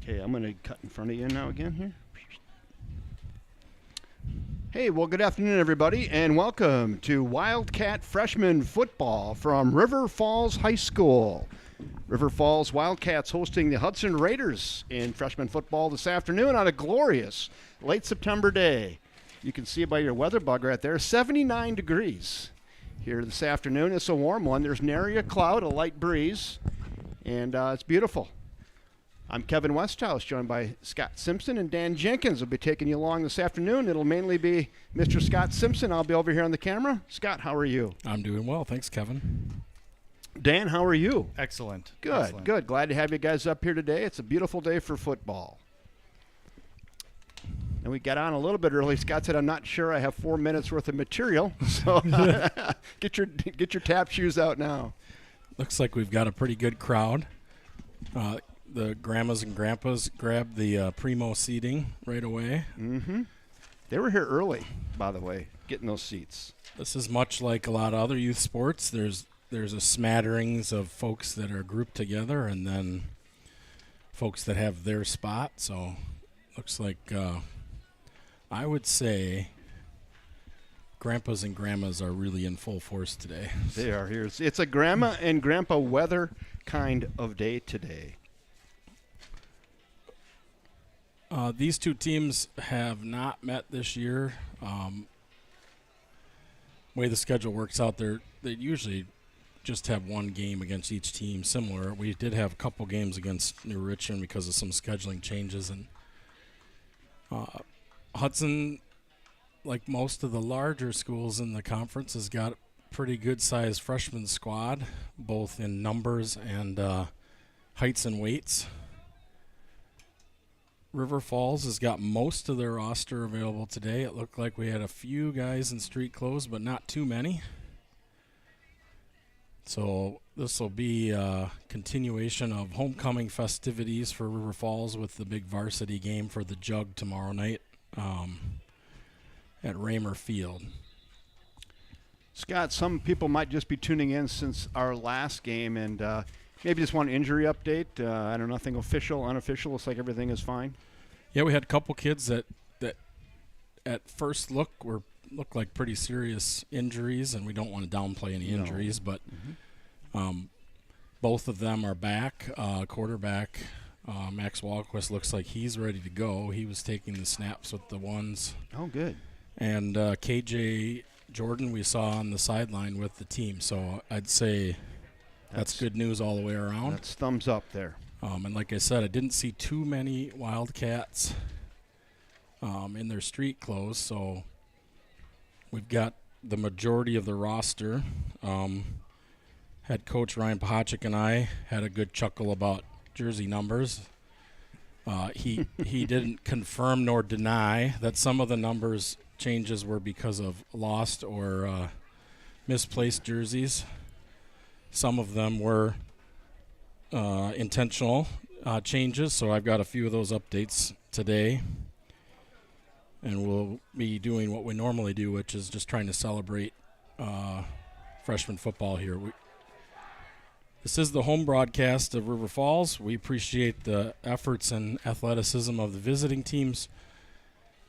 Okay, I'm going to cut in front of you now again here. Hey, well, good afternoon, everybody, and welcome to Wildcat Freshman Football from River Falls High School. River Falls Wildcats hosting the Hudson Raiders in freshman football this afternoon on a glorious late September day. You can see it by your weather bug right there, 79 degrees here this afternoon. It's a warm one. There's nary a cloud, a light breeze, and it's beautiful. I'm Kevin Westhouse, joined by Scott Simpson, and Dan Jenkins will be taking you along this afternoon. It'll mainly be Mr. Scott Simpson. I'll be over here on the camera. Scott, how are you? I'm doing well. Thanks, Kevin. Dan, how are you? Excellent. Good, Excellent. good. Glad to have you guys up here today. It's a beautiful day for football. And we got on a little bit early. Scott said, I'm not sure I have 4 minutes worth of material, so get your tap shoes out now. Looks like we've got a pretty good crowd. The grandmas and grandpas grabbed the primo seating right away. Mm-hmm. They were here early, by the way, getting those seats. This is much like a lot of other youth sports. There's a smatterings of folks that are grouped together and then folks that have their spot. So looks like I would say grandpas and grandmas are really in full force today. They are here. It's a grandma and grandpa weather kind of day today. These two teams have not met this year. Way the schedule works out, they usually just have one game against each team similar. We did have a couple games against New Richmond because of some scheduling changes. And Hudson, like most of the larger schools in the conference, has got a pretty good-sized freshman squad, both in numbers and heights and weights. River Falls has got most of their roster available today. It looked like we had a few guys in street clothes, but not too many. So this will be a continuation of homecoming festivities for River Falls with the big varsity game for the Jug tomorrow night at Raymer Field. Scott, some people might just be tuning in since our last game and maybe just want an injury update. I don't know, nothing official, unofficial. Looks like everything is fine. Yeah, we had a couple kids that at first looked like pretty serious injuries, and we don't want to downplay any injuries, but both of them are back. Quarterback Max Walquist looks like he's ready to go. He was taking the snaps with the ones. Oh, good. And KJ Jordan we saw on the sideline with the team, so I'd say that's good news all the way around. That's thumbs up there. And like I said, I didn't see too many Wildcats in their street clothes, so we've got the majority of the roster. Head coach Ryan Pahachik and I had a good chuckle about jersey numbers. He didn't confirm nor deny that some of the numbers changes were because of lost or misplaced jerseys. Some of them were intentional changes, so I've got a few of those updates today. And we'll be doing what we normally do, which is just trying to celebrate freshman football here. This is the home broadcast of River Falls. We appreciate the efforts and athleticism of the visiting teams,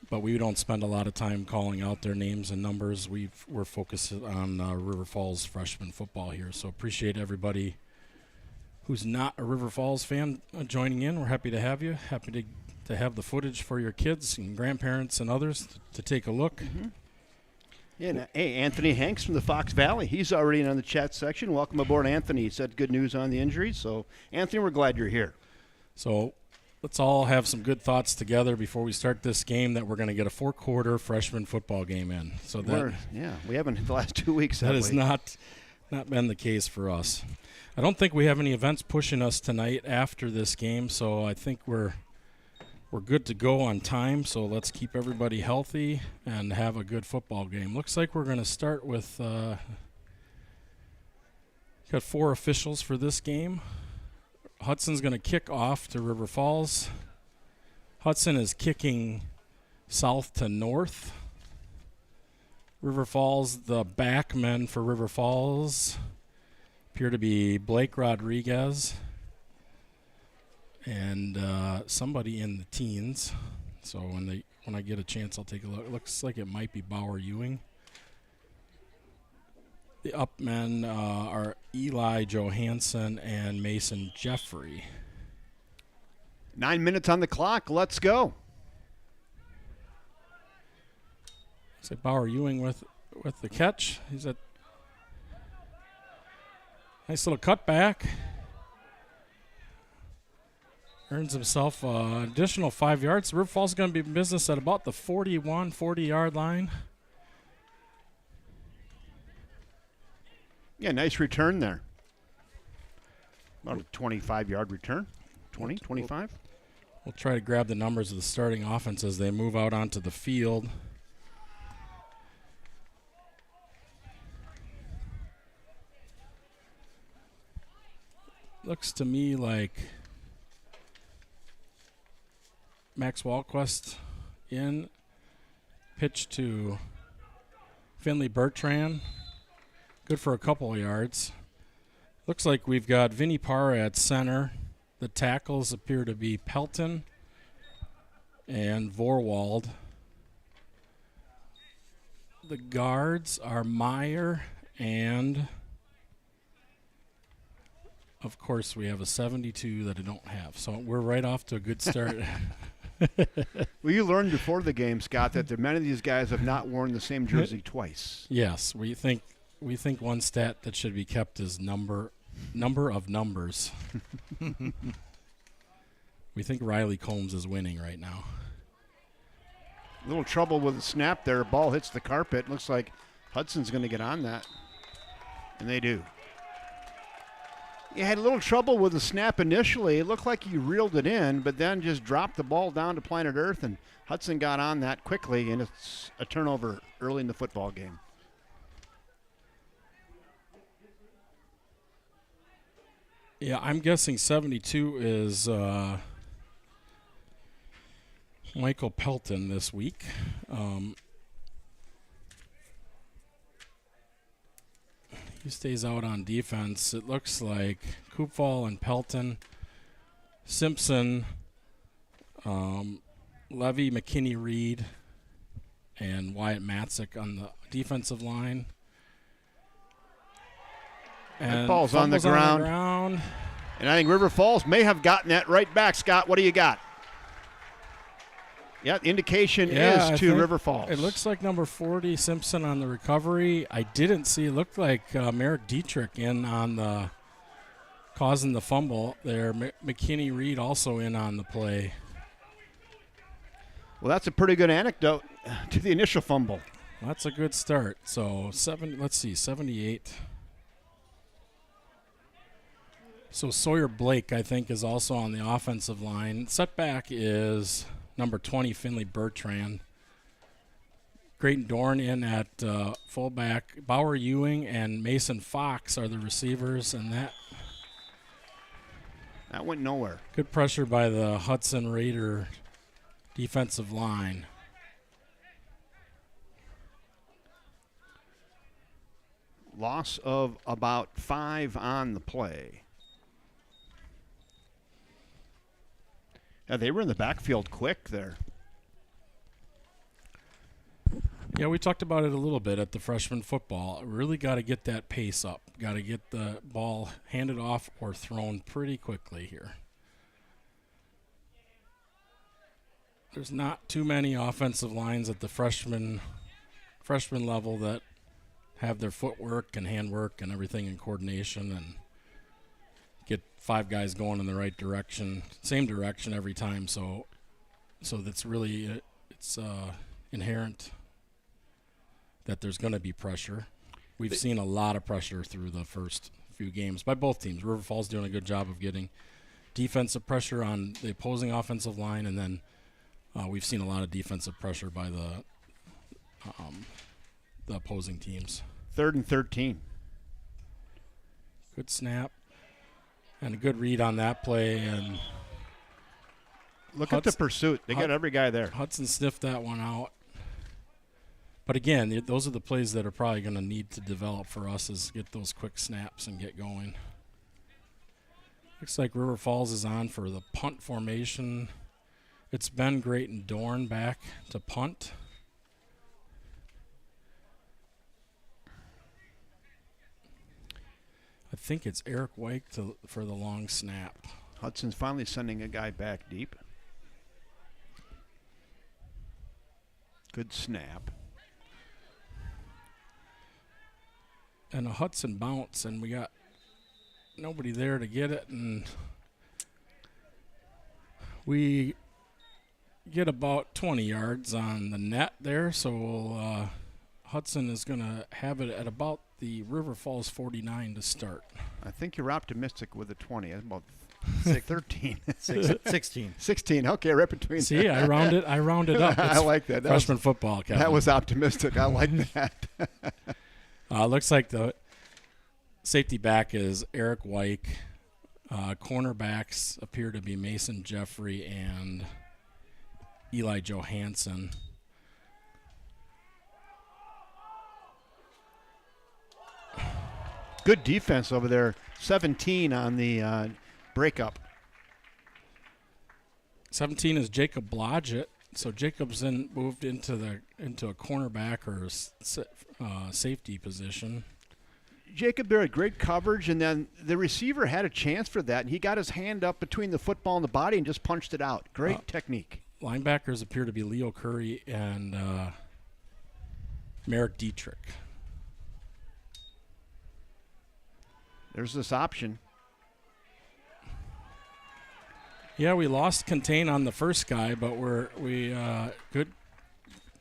but we don't spend a lot of time calling out their names and numbers. We're focused on River Falls freshman football here, so appreciate everybody who's not a River Falls fan joining in. We're happy to have you. Happy to have the footage for your kids and grandparents and others to take a look. Mm-hmm. Yeah, and, hey, Anthony Hanks from the Fox Valley. He's already in on the chat section. Welcome aboard, Anthony. He said good news on the injury. So, Anthony, we're glad you're here. So let's all have some good thoughts together before we start this game that we're going to get a four-quarter freshman football game in. So we haven't in the last 2 weeks. That has not been the case for us. I don't think we have any events pushing us tonight after this game, so I think we're good to go on time. So let's keep everybody healthy and have a good football game. Looks like we're going to start with got 4 officials for this game. Hudson's going to kick off to River Falls. Hudson is kicking south to north. River Falls, the backmen for River Falls appear to be Blake Rodriguez and somebody in the teens. So when I get a chance, I'll take a look. It looks like it might be Bauer Ewing. The up men are Eli Johansson and Mason Jeffrey. 9 minutes on the clock. Let's go. So Bauer Ewing with the catch. He's a nice little cutback. Earns himself an additional 5 yards. River Falls is going to be in business at about the 40-yard line. Yeah, nice return there. About a 25-yard return. 20, 25. We'll try to grab the numbers of the starting offense as they move out onto the field. Looks to me like Max Walquist in. Pitch to Finley Bertrand. Good for a couple of yards. Looks like we've got Vinny Parra at center. The tackles appear to be Pelton and Vorwald. The guards are Meyer and, of course, we have a 72 that I don't have. So we're right off to a good start. Well, you learned before the game, Scott, that many of these guys have not worn the same jersey twice. Yes, we think one stat that should be kept is number of numbers. We think Riley Combs is winning right now. A little trouble with the snap there. Ball hits the carpet. Looks like Hudson's going to get on that. And they do. You had a little trouble with the snap initially. It looked like he reeled it in, but then just dropped the ball down to planet Earth, and Hudson got on that quickly, and it's a turnover early in the football game. Yeah, I'm guessing 72 is Michael Pelton this week. He stays out on defense. It looks like Koopfall and Pelton, Simpson, Levy, McKinney-Reed, and Wyatt Matzik on the defensive line. That And ball's on the ground. And I think River Falls may have gotten that right back. Scott, what do you got? Yeah, the indication is to River Falls. It looks like number 40, Simpson, on the recovery. I didn't see. It looked like Merrick Dietrich in on the causing the fumble there. McKinney-Reed also in on the play. Well, that's a pretty good anecdote to the initial fumble. That's a good start. So, 78. So Sawyer Blake, I think, is also on the offensive line. Setback is number 20, Finley Bertrand. Creighton Dorn in at fullback. Bauer Ewing and Mason Fox are the receivers, and that went nowhere. Good pressure by the Hudson Raider defensive line. Loss of about 5 on the play. Yeah, they were in the backfield quick there. Yeah, we talked about it a little bit at the freshman football. Really got to get that pace up. Got to get the ball handed off or thrown pretty quickly here. There's not too many offensive lines at the freshman level that have their footwork and handwork and everything in coordination and get 5 guys going in the right direction, same direction every time. So that's really it's inherent that there's going to be pressure. We've seen a lot of pressure through the first few games by both teams. River Falls doing a good job of getting defensive pressure on the opposing offensive line, and then we've seen a lot of defensive pressure by the opposing teams. 3rd and 13. Good snap. And a good read on that play. And look at the pursuit. They got every guy there. Hudson sniffed that one out. But again, those are the plays that are probably going to need to develop for us, is get those quick snaps and get going. Looks like River Falls is on for the punt formation. It's Ben Great and Dorn back to punt. I think it's Eric Wake for the long snap. Hudson's finally sending a guy back deep. Good snap. And a Hudson bounce, and we got nobody there to get it, and we get about 20 yards on the net there, so Hudson is going to have it at about the River Falls 49 to start. I think you're optimistic with the 20. It's about 13. 16. 16. Okay, right between. See, I rounded up. I like that. Freshman football, Kevin. That was optimistic. I like that. Looks like the safety back is Eric Wyke. Cornerbacks appear to be Mason Jeffrey and Eli Johansson. Good defense over there. 17 on the breakup. 17 is Jacob Blodgett. So Jacob's moved into a cornerback or safety position. Jacob there had great coverage, and then the receiver had a chance for that, and he got his hand up between the football and the body and just punched it out. Great technique. Linebackers appear to be Leo Curry and Merrick Dietrich. There's this option. Yeah, we lost contain on the first guy, but we good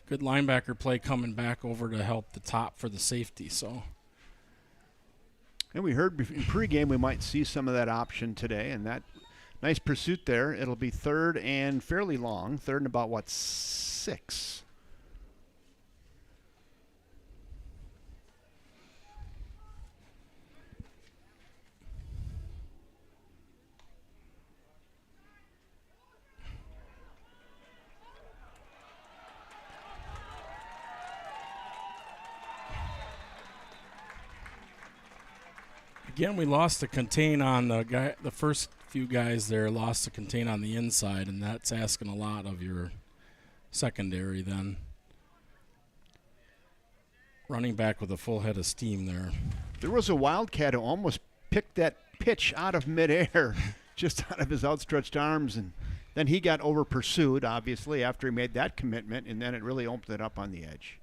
linebacker play coming back over to help the top for the safety. So, and we heard in pregame we might see some of that option today, and that nice pursuit there. It'll be third and fairly long. Third and about 6. Again, we lost the contain on the guy. The first few guys there lost the contain on the inside, and that's asking a lot of your secondary then. Running back with a full head of steam there. There was a Wildcat who almost picked that pitch out of midair, just out of his outstretched arms, and then he got over pursued, obviously, after he made that commitment, and then it really opened it up on the edge.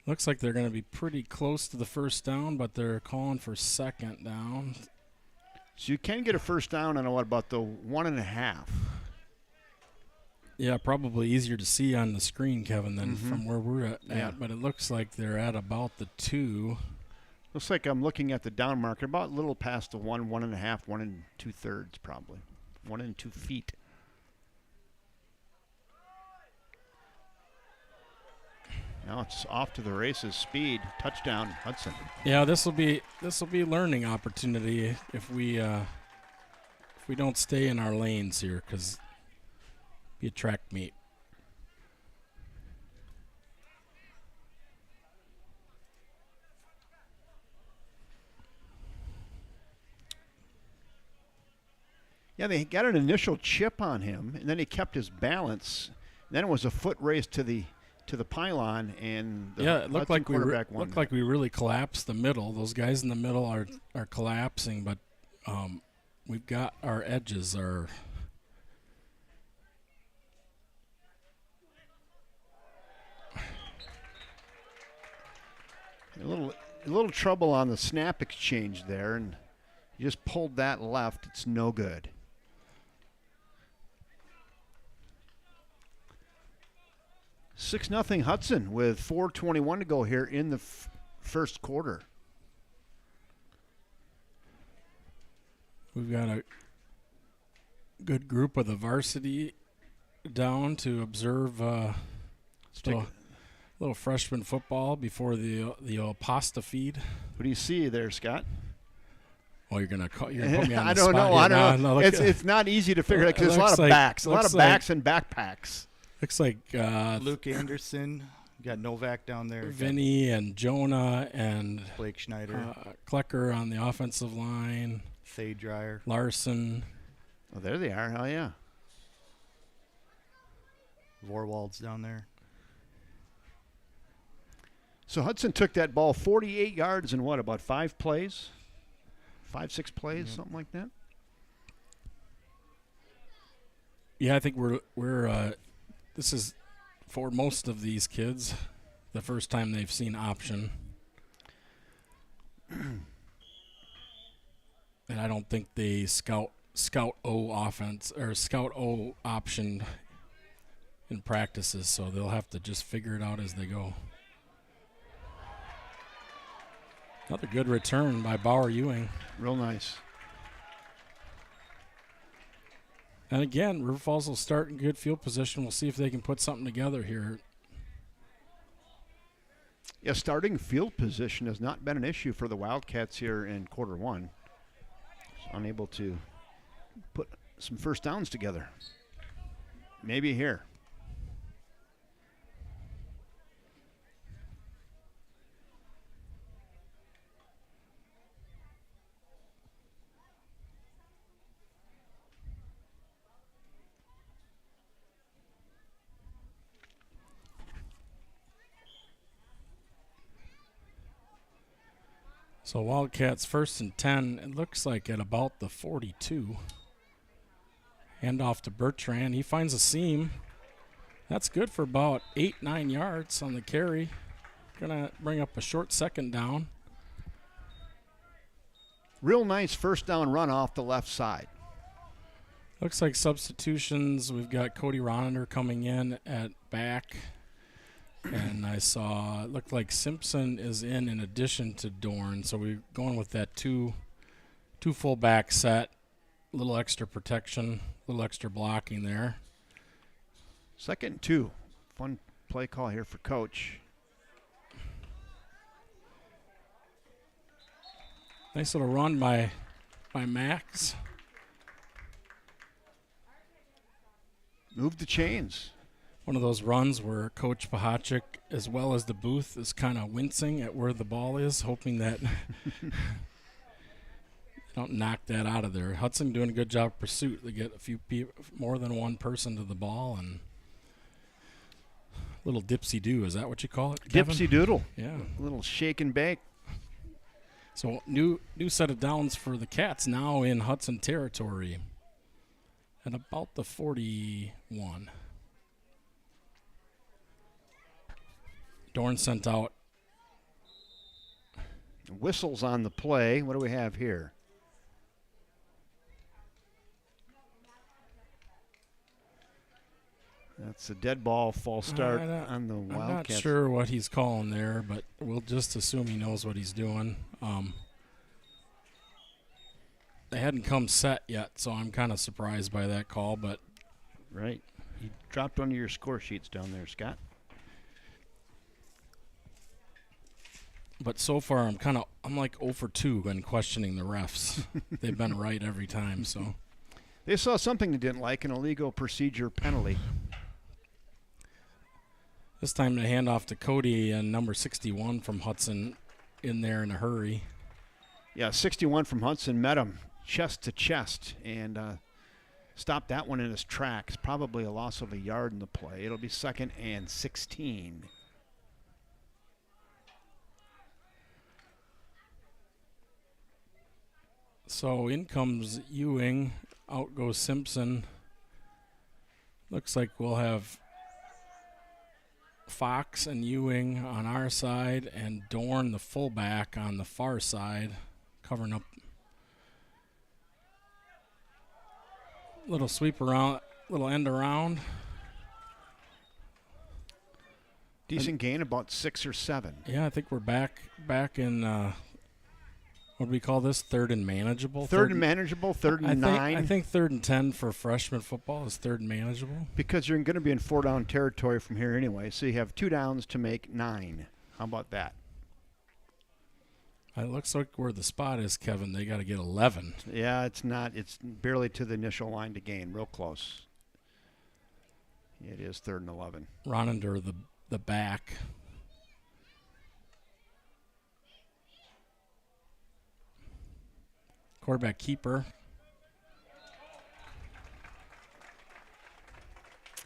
Looks like they're going to be pretty close to the first down, but they're calling for second down. So you can get a first down on about the 1.5. Yeah, probably easier to see on the screen, Kevin, than from where we're at. Yeah. But it looks like they're at about the 2. Looks like I'm looking at the down marker, about a little past the 1.5, 1 2/3 probably. 1 2 feet. Now it's off to the races. Speed, touchdown, Hudson. Yeah, this will be a learning opportunity if we don't stay in our lanes here, because be a track meet. Yeah, they got an initial chip on him, and then he kept his balance. Then it was a foot race to the pylon, and the it looked like we really collapsed the middle. Those guys in the middle are collapsing, but we've got our edges are a little trouble on the snap exchange there, and you just pulled that left. It's no good. Six nothing Hudson with 4:21 to go here in the first quarter. We've got a good group of the varsity down to observe little freshman football before the pasta feed. What do you see there, Scott? Oh, you're gonna put me on the I don't spot know. here. I don't No, know. It's not easy to figure out because there's a lot of backs, and backpacks. Looks like Luke Anderson. You got Novak down there. Vinny and Jonah and Blake Schneider. Klecker on the offensive line. Thay Dryer. Larson. Oh, there they are. Oh, yeah. Vorwald's down there. So Hudson took that ball 48 yards in what, about 5 plays? 5-6 plays, something like that? Yeah, I think we're this is for most of these kids the first time they've seen option. And I don't think they scout O offense or scout O option in practices, so they'll have to just figure it out as they go. Another good return by Bauer Ewing. Real nice. And again, River Falls will start in good field position. We'll see if they can put something together here. Yeah, starting field position has not been an issue for the Wildcats here in quarter one. Unable to put some first downs together. Maybe here. So Wildcats 1st and 10, it looks like at about the 42. Hand off to Bertrand. He finds a seam. That's good for about 8-9 yards on the carry. Gonna bring up a short second down. Real nice first down run off the left side. Looks like substitutions. We've got Cody Ronander coming in at back. And I saw it looked like Simpson is in addition to Dorn. So we're going with that two full-back set. A little extra protection, a little extra blocking there. 2nd and 2. Fun play call here for Coach. Nice little run by Max. Move the chains. One of those runs where Coach Pahachik, as well as the booth, is kind of wincing at where the ball is, hoping that don't knock that out of there. Hudson doing a good job of pursuit. They get a few more than one person to the ball and little dipsy-do. Is that what you call it, Kevin? Dipsy-doodle. Yeah. A little shake and bake. So new set of downs for the Cats now in Hudson territory at about the 41. Dorn sent out. Whistles on the play. What do we have here? That's a dead ball, false start on the Wildcats. I'm not sure what he's calling there, but we'll just assume he knows what he's doing. They hadn't come set yet, so I'm kind of surprised by that call. But right, you dropped one of your score sheets down there, Scott. But so far, I'm like 0 for 2 when questioning the refs. They've been right every time. So they saw something they didn't like, an illegal procedure penalty. This time they hand off to Cody and number 61 from Hudson in there in a hurry. Yeah, 61 from Hudson met him chest to chest and stopped that one in his tracks. Probably a loss of a yard in the play. It'll be 2nd and 16. So in comes Ewing, out goes Simpson. Looks like we'll have Fox and Ewing on our side and Dorn, the fullback, on the far side, covering up. Little sweep around, little end around. Decent gain, about 6 or 7. Yeah, I think we're back in, what do we call this? 3rd and manageable? 3rd and manageable, 3rd and 9. I think 3rd and 10 for freshman football is 3rd and manageable. Because you're going to be in 4-down territory from here anyway, so you have 2 downs to make 9. How about that? It looks like where the spot is, Kevin, they got to get 11. Yeah, it's not. It's barely to the initial line to gain. Real close. It is 3rd and 11. Ronender, the back. Quarterback keeper.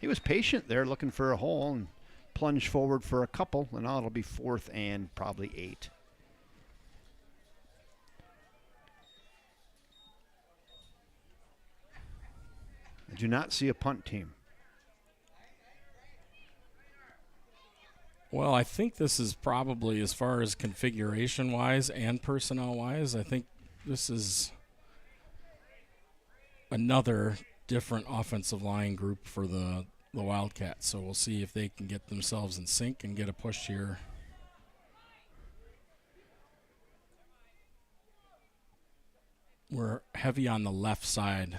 He was patient there, looking for a hole, and plunged forward for a couple, and now it'll be 4th and probably 8. I do not see a punt team. Well, I think this is probably, as far as configuration-wise and personnel-wise, I think this is another different offensive line group for the Wildcats. So we'll see if they can get themselves in sync and get a push here. We're heavy on the left side.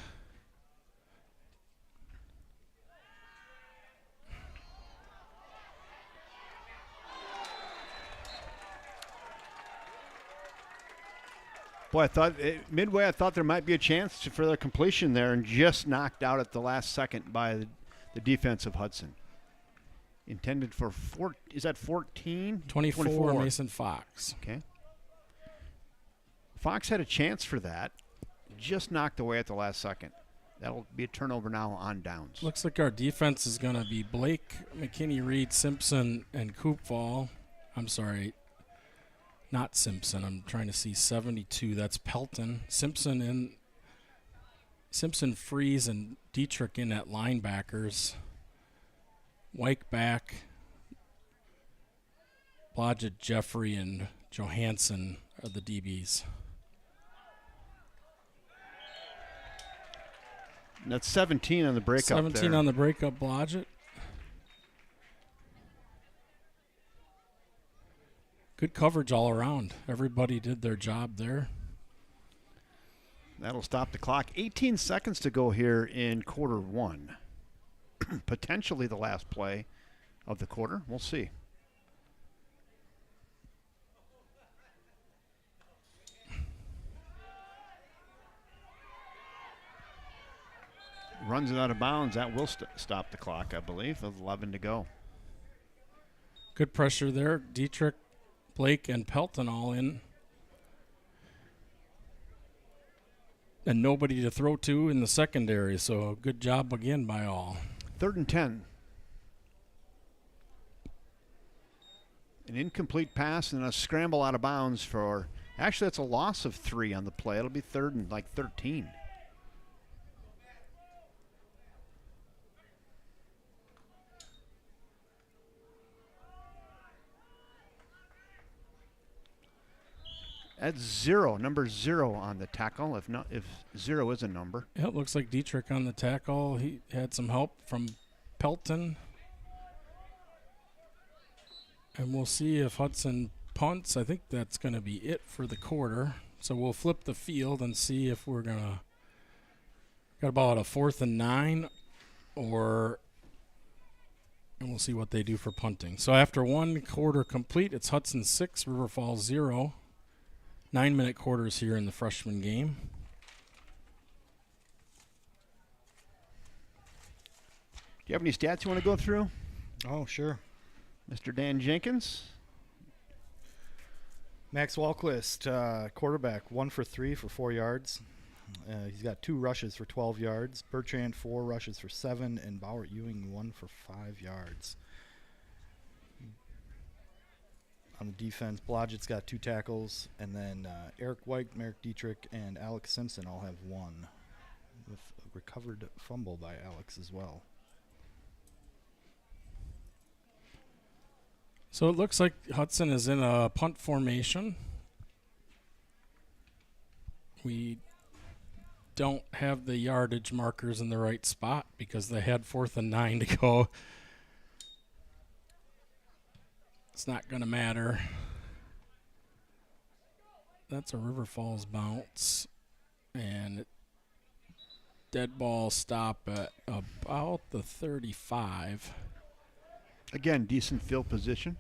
Boy, I thought midway, I thought there might be a chance for their completion there, and just knocked out at the last second by the defense of Hudson. Intended for is that 14? 24, Mason Fox. Okay. Fox had a chance for that, just knocked away at the last second. That'll be a turnover now on downs. Looks like our defense is going to be Blake, McKinney, Reed, Simpson, and Koopval. I'm sorry, not Simpson. I'm trying to see 72. That's Pelton. Simpson, Freeze, and Dietrich in at linebackers. Wyke back. Blodgett, Jeffrey, and Johansson are the DBs. And that's 17 on the breakup 17 there. on the breakup, Blodgett. Good coverage all around. Everybody did their job there. That'll stop the clock. 18 seconds to go here in quarter one. Potentially the last play of the quarter. We'll see. Runs it out of bounds. That will stop the clock, I believe, with 11 to go. Good pressure there. Dietrich, Blake, and Pelton all in. And nobody to throw to in the secondary, so good job again by all. 3rd and 10. An incomplete pass and a scramble out of bounds for, actually that's a loss of 3 on the play. It'll be 3rd and like 13. That's 0, number 0 on the tackle, if 0 is a number. Yeah, it looks like Dietrich on the tackle. He had some help from Pelton. And we'll see if Hudson punts. I think that's going to be it for the quarter. So we'll flip the field and see if we're going to got about a 4th and 9, and we'll see what they do for punting. So after one quarter complete, it's Hudson 6, River Falls 0. 9-minute quarters here in the freshman game. Do you have any stats you want to go through, Oh, sure. Mr. Dan Jenkins? Max Walquist, quarterback, 1 for 3 for 4 yards. He's got 2 rushes for 12 yards. Bertrand, 4 rushes for 7. And Bauer Ewing, 1 for 5 yards. On the defense, Blodgett's got 2 tackles. And then Eric White, Merrick Dietrich, and Alex Simpson all have 1. With a recovered fumble by Alex as well. So it looks like Hudson is in a punt formation. We don't have the yardage markers in the right spot because they had 4th and 9 to go. It's not going to matter. That's a River Falls bounce. And dead ball stop at about the 35. Again, decent field position.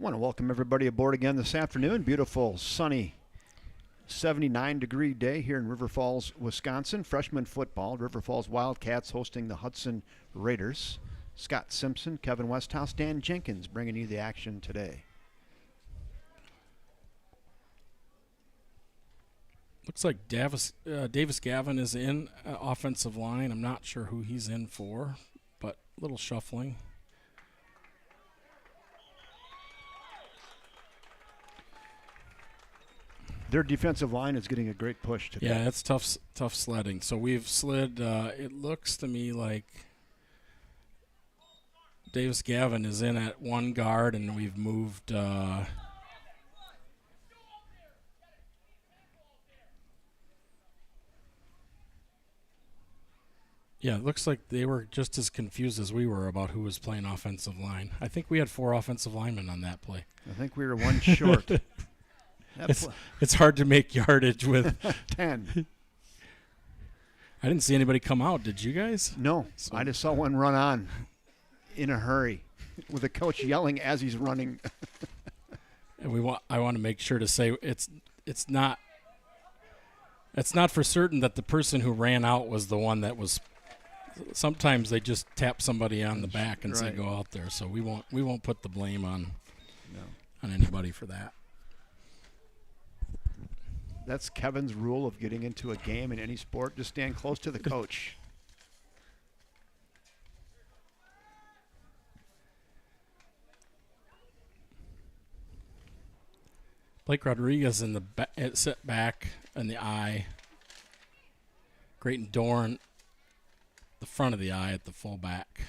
Want to welcome everybody aboard again this afternoon. Beautiful, sunny, 79-degree day here in River Falls, Wisconsin. Freshman football. River Falls Wildcats hosting the Hudson Raiders. Scott Simpson, Kevin Westhouse, Dan Jenkins bringing you the action today. Looks like Davis Gavin is in offensive line. I'm not sure who he's in for, but a little shuffling. Their defensive line is getting a great push today. Yeah, it's tough sledding. So we've slid. It looks to me like Davis Gavin is in at one guard, and we've moved. Yeah, it looks like they were just as confused as we were about who was playing offensive line. I think we had 4 offensive linemen on that play. I think we were one short. It's hard to make yardage with 10. I didn't see anybody come out. Did you guys? No, So- I just saw one run on in a hurry with the coach yelling as he's running. And I want to make sure to say it's not for certain that the person who ran out was the one that was. Sometimes they just tap somebody on the back and say Right. go out there. So we won't put the blame on No. anybody for that. That's Kevin's rule of getting into a game in any sport. Just stand close to the coach. Blake Rodriguez in the set back in the eye. Grayton Dorn, the front of the eye at the fullback.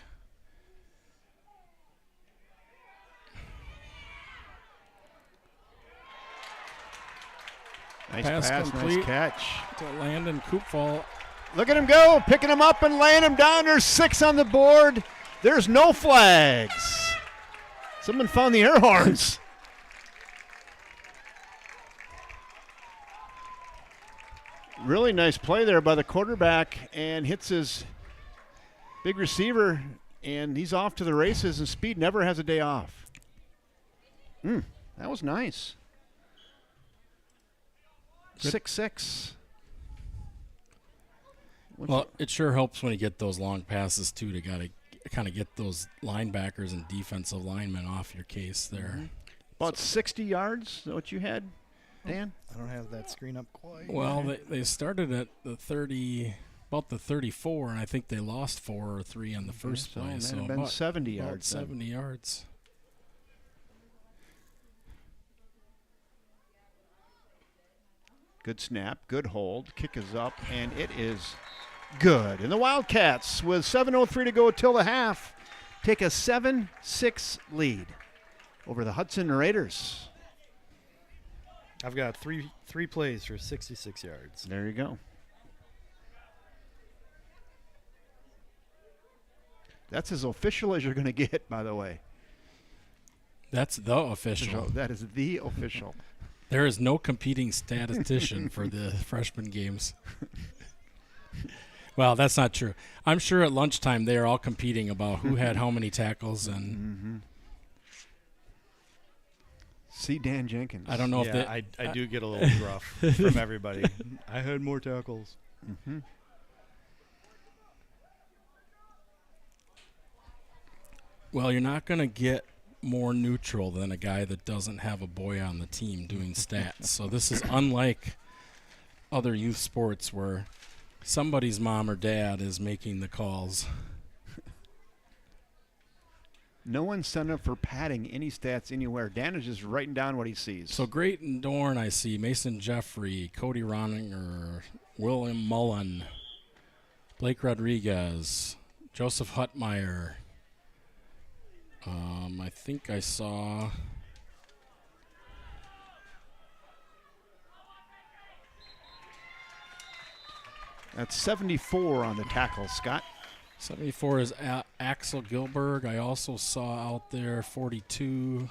Nice Pass pass, complete. nice catch. To Landon Koopfall. Look at him go, picking him up and laying him down. There's 6 on the board. There's no flags. Someone found the air horns. Really nice play there by the quarterback, and hits his big receiver, and he's off to the races, and Speed never has a day off. That was nice. Good. 6-6. Well, it sure helps when you get those long passes, too, to kind of get those linebackers and defensive linemen off your case there. About 60 yards, is that what you had, Dan? I don't have that screen up quite. Well, they started at the 30, about the 34, and I think they lost 4 or 3 on the first play. That So had been about 70 yards. then. 70 yards. Good snap, good hold. Kick is up, and it is good. And the Wildcats, with 7:03 to go till the half, take a 7-6 lead over the Hudson Raiders. I've got three plays for 66 yards. There you go. That's as official as you're going to get, by the way. That's the official. That is the official. There is no competing statistician for the freshman games. Well, that's not true. I'm sure at lunchtime they are all competing about who had how many tackles, and See Dan Jenkins. I don't know if they. I do get a little gruff from everybody. I had more tackles. Well, you're not going to get more neutral than a guy that doesn't have a boy on the team doing stats. So this is unlike other youth sports where somebody's mom or dad is making the calls. No one's signed up for padding any stats anywhere. Dan is just writing down what he sees. So Grayton Dorn, I see, Mason Jeffrey, Cody Roninger, William Mullen, Blake Rodriguez, Joseph Huttmeyer. I think I saw That's 74 on the tackle, Scott. 74 is Axel Gilberg. I also saw out there 42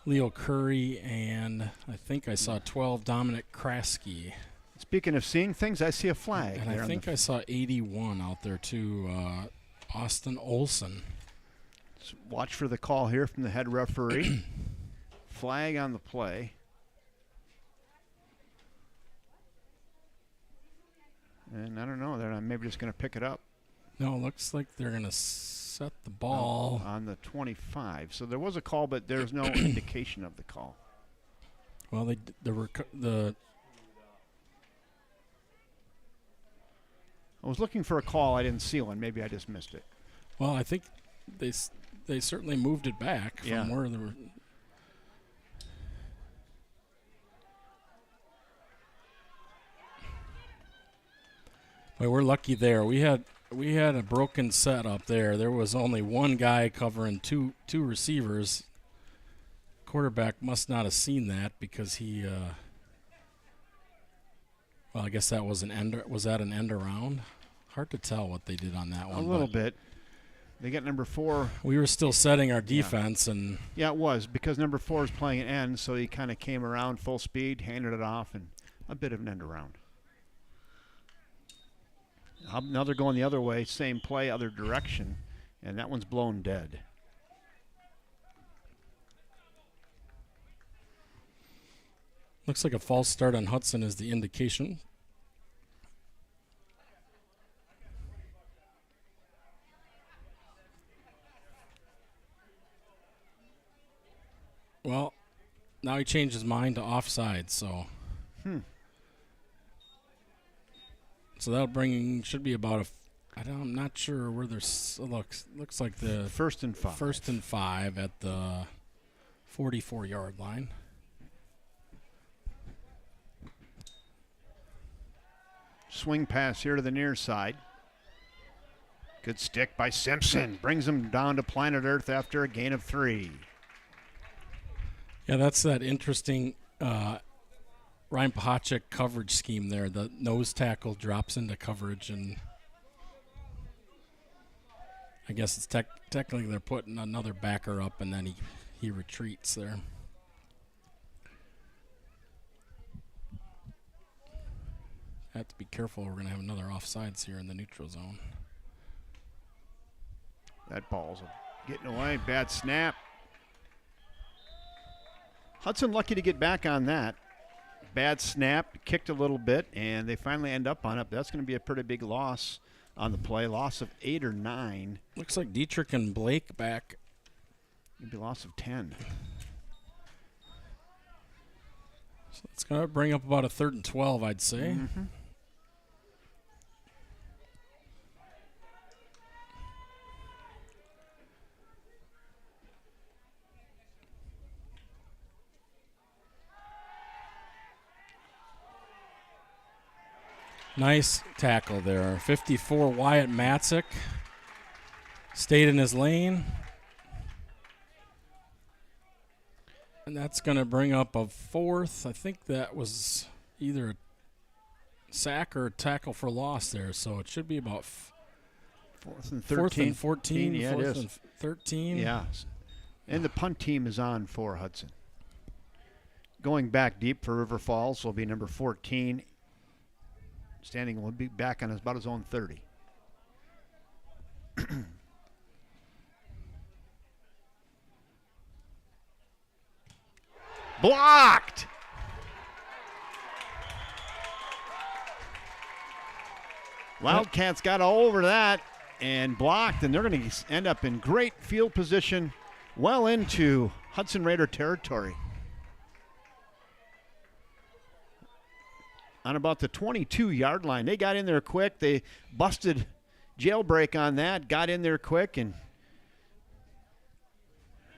Leo Curry, and I think I saw 12 Dominic Kraske. Speaking of seeing things, I see a flag. And there I on think the I saw 81 out there too, Austin Olson. Let's watch for the call here from the head referee. Flag on the play. And I don't know, they're maybe just going to pick it up. No, it looks like they're going to set the ball. On the 25. So there was a call, but there's no indication of the call. Well, I was looking for a call. I didn't see one. Maybe I just missed it. Well, I think they certainly moved it back from where they were. But we're lucky there. We had a broken set up there. There was only one guy covering two receivers. Quarterback must not have seen that because he. Well, I guess that was an end. Was that an end around? Hard to tell what they did on that one. A little bit. They got number 4. We were still setting our defense, and it was because number 4 is playing an end, so he kind of came around full speed, handed it off, and a bit of an end around. Now they're going the other way, same play, other direction, and that one's blown dead. Looks like a false start on Hudson is the indication. Well, now he changed his mind to offside, so. So that'll should be about I'm not sure where there's, looks like the First and 5. First and 5 at the 44-yard line. Swing pass here to the near side. Good stick by Simpson. Brings him down to planet Earth after a gain of 3. Yeah, that's that interesting Ryan Pachacek coverage scheme there. The nose tackle drops into coverage, and I guess it's technically they're putting another backer up, and then he retreats there. Have to be careful. We're going to have another offsides here in the neutral zone. That ball's getting away. Bad snap. Hudson lucky to get back on that. Bad snap, kicked a little bit, and they finally end up on it. That's going to be a pretty big loss on the play. Loss of 8 or 9. Looks like Dietrich and Blake back. Maybe a loss of 10. So it's going to bring up about a 3rd and 12, I'd say. Mm-hmm. Nice tackle there. 54, Wyatt Matzik stayed in his lane. And that's going to bring up a 4th. I think that was either a sack or a tackle for loss there. So it should be about 4th and 13. 4th and 14. Yeah, 4th it is. and 13. Yeah. And the punt team is on for Hudson. Going back deep for River Falls will be number 14. Standing will be back on about his own 30. Blocked! Wildcats got all over that and blocked, and they're going to end up in great field position well into Hudson Raider territory. On about the 22-yard line. They got in there quick. They busted jailbreak on that, got in there quick, and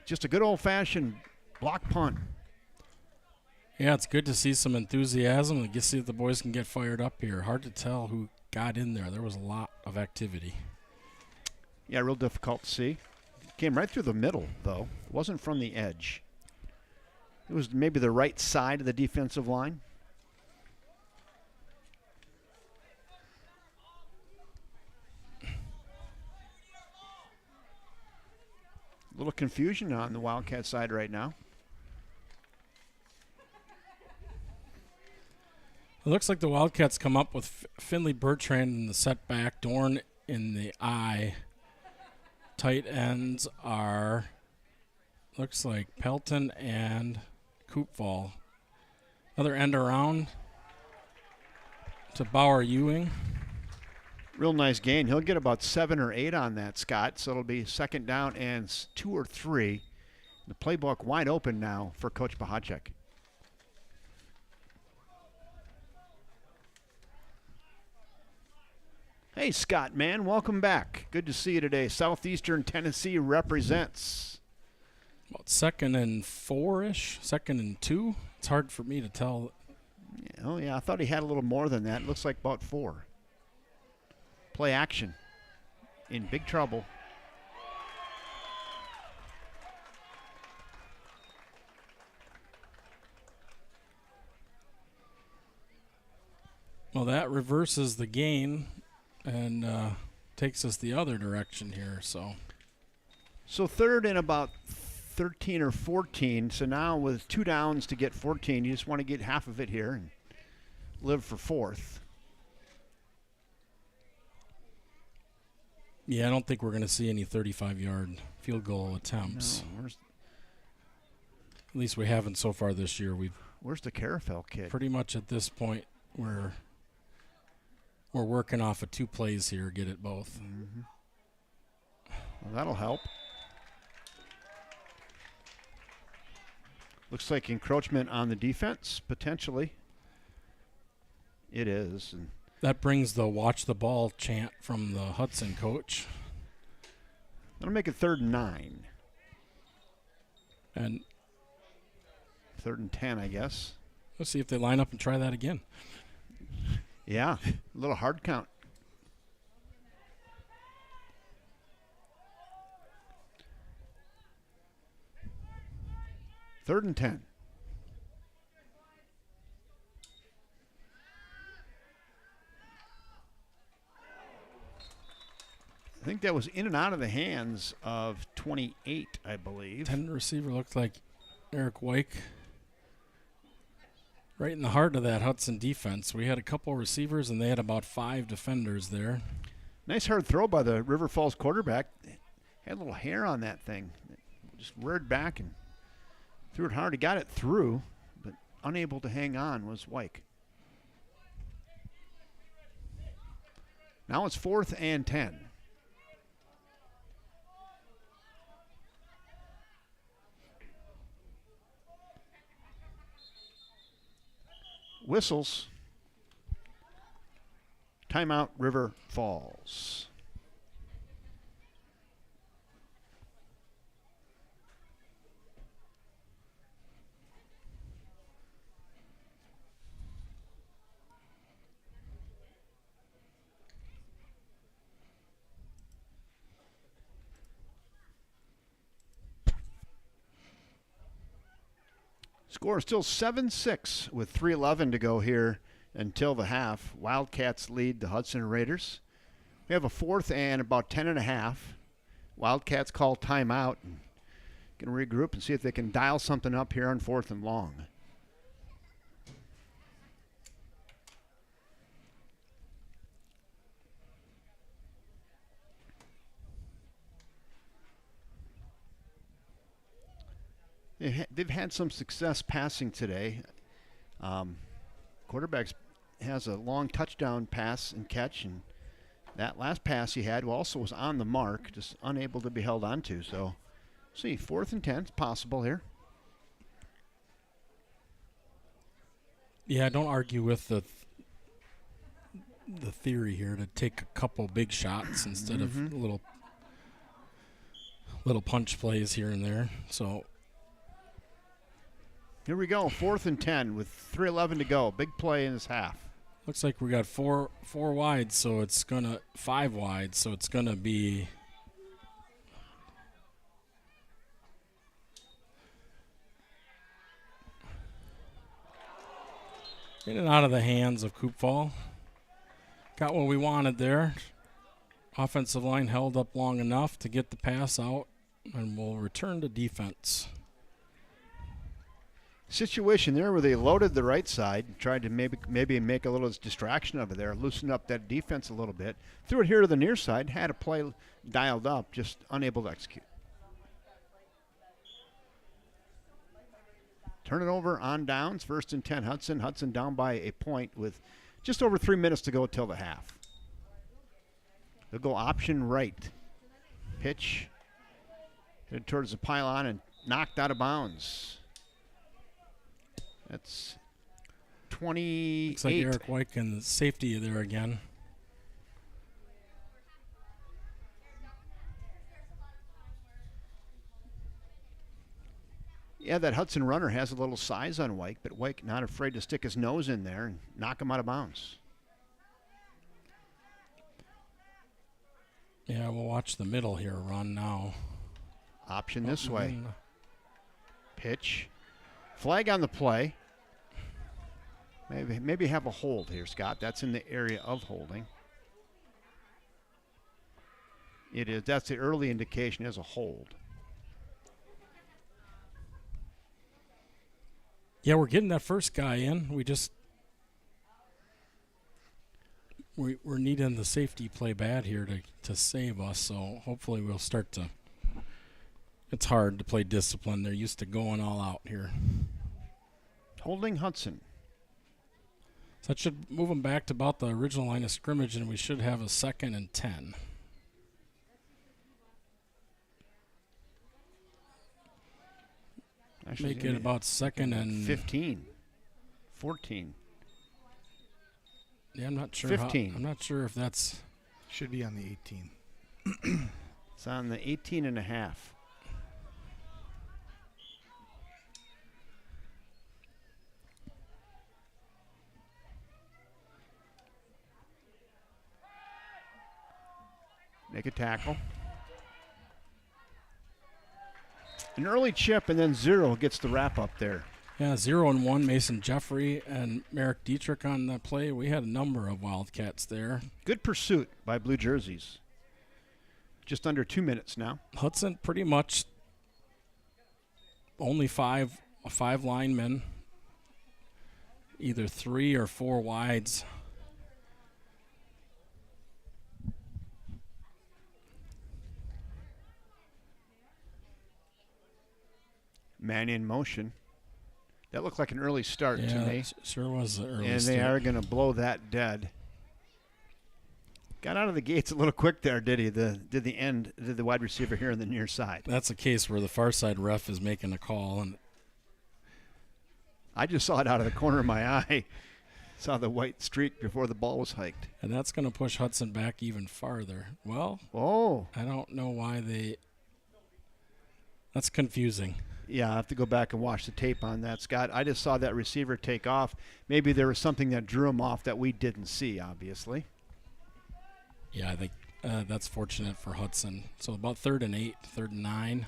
just a good old-fashioned block punt. Yeah, it's good to see some enthusiasm and see if the boys can get fired up here. Hard to tell who got in there. There was a lot of activity. Yeah, real difficult to see. Came right through the middle, though. It wasn't from the edge. It was maybe the right side of the defensive line. A little confusion on the Wildcat side right now. It looks like the Wildcats come up with Finley Bertrand in the setback, Dorn in the I, tight ends are, looks like Pelton and Koopval. Another end around to Bauer Ewing. Real nice gain. He'll get about 7 or 8 on that, Scott. So it'll be second down and 2 or 3. The playbook wide open now for Coach Bahacek. Hey, Scott, man, welcome back. Good to see you today. Southeastern Tennessee represents. About 2nd and 4-ish, 2nd and 2. It's hard for me to tell. Oh, yeah, I thought he had a little more than that. It looks like about 4. Play action. In big trouble. Well, that reverses the gain and takes us the other direction here. So third and about 13 or 14. So now with 2 downs to get 14, you just want to get half of it here and live for 4th. Yeah, I don't think we're going to see any 35-yard field goal attempts. No, At least we haven't so far this year. Where's the Carafel kid? Pretty much at this point we're working off of 2 plays here, get it both. Mm-hmm. Well, that'll help. Looks like encroachment on the defense, potentially. It is. And that brings the watch the ball chant from the Hudson coach. that'll make it 3rd and 9. And 3rd and 10, I guess. let's see if they line up and try that again. Yeah, a little hard count. Third and 10. I think that was in and out of the hands of 28, I believe. 10 receiver looks like Eric Wyke. Right in the heart of that Hudson defense. We had a couple receivers, and they had about 5 defenders there. Nice hard throw by the River Falls quarterback. Had a little hair on that thing. Just reared back and threw it hard. He got it through, but unable to hang on was Wyke. Now it's 4th and 10. Whistles. Timeout, River Falls. Score is still 7-6 with 3:11 to go here until the half. Wildcats lead the Hudson Raiders. We have a 4th and about 10.5. Wildcats call timeout and can regroup and see if they can dial something up here on 4th and long. They've had some success passing today. Quarterback has a long touchdown pass and catch, and that last pass he had also was on the mark, just unable to be held onto. So, see, 4th and 10 is possible here. Yeah, don't argue with the theory here to take a couple big shots instead of little punch plays here and there. So here we go, 4th and 10 with 3:11 to go. Big play in this half. looks like we got four wide, so it's gonna 5 wide, so it's gonna be in and out of the hands of Koopval. Got what we wanted there. Offensive line held up long enough to get the pass out, and we'll return to defense. situation there where they loaded the right side, tried to maybe make a little distraction over there, loosen up that defense a little bit. Threw it here to the near side, had a play dialed up, just unable to execute. Turn it over on downs, 1st and 10 Hudson. Hudson down by a point with just over 3 minutes to go till the half. They'll go option right. Pitch headed towards the pylon and knocked out of bounds. That's 28. Looks like Eric White and safety there again. Yeah, that Hudson runner has a little size on White, but White not afraid to stick his nose in there and knock him out of bounds. Yeah, we'll watch the middle here run now. Option this way. Pitch. Flag on the play. Maybe have a hold here, Scott. That's in the area of holding. It is. That's the early indication as a hold. Yeah, we're getting that first guy in. We're needing the safety play bad here to save us, so hopefully we'll start to. It's hard to play discipline. They're used to going all out here. Holding Hudson. So that should move them back to about the original line of scrimmage, and we should have a 2nd and 10. Actually, Make it about 2nd and 15. 14. Yeah, I'm not sure. 15. I'm not sure if that's. Should be on the 18. It's on the 18 and a half. Make a tackle. An early chip and then 0 gets the wrap up there. Yeah, 0 and 1, Mason Jeffrey and Merrick Dietrich on the play. We had a number of Wildcats there. Good pursuit by Blue Jerseys. Just under 2 minutes now. Hudson pretty much only five linemen, either 3 or 4 wides. Man in motion. That looked like an early start to me. Yeah, sure was an early and start. they are going to blow that dead. Got out of the gates a little quick there, did he? Did the wide receiver here on the near side. That's a case where the far side ref is making a call, and I just saw it out of the corner of my eye. Saw the white streak before the ball was hiked. And that's going to push Hudson back even farther. Well, I don't know why they. That's confusing. Yeah, I have to go back and watch the tape on that, Scott. I just saw that receiver take off. Maybe there was something that drew him off that we didn't see, obviously. Yeah, I think that's fortunate for Hudson. So about 3rd and 8, 3rd and 9.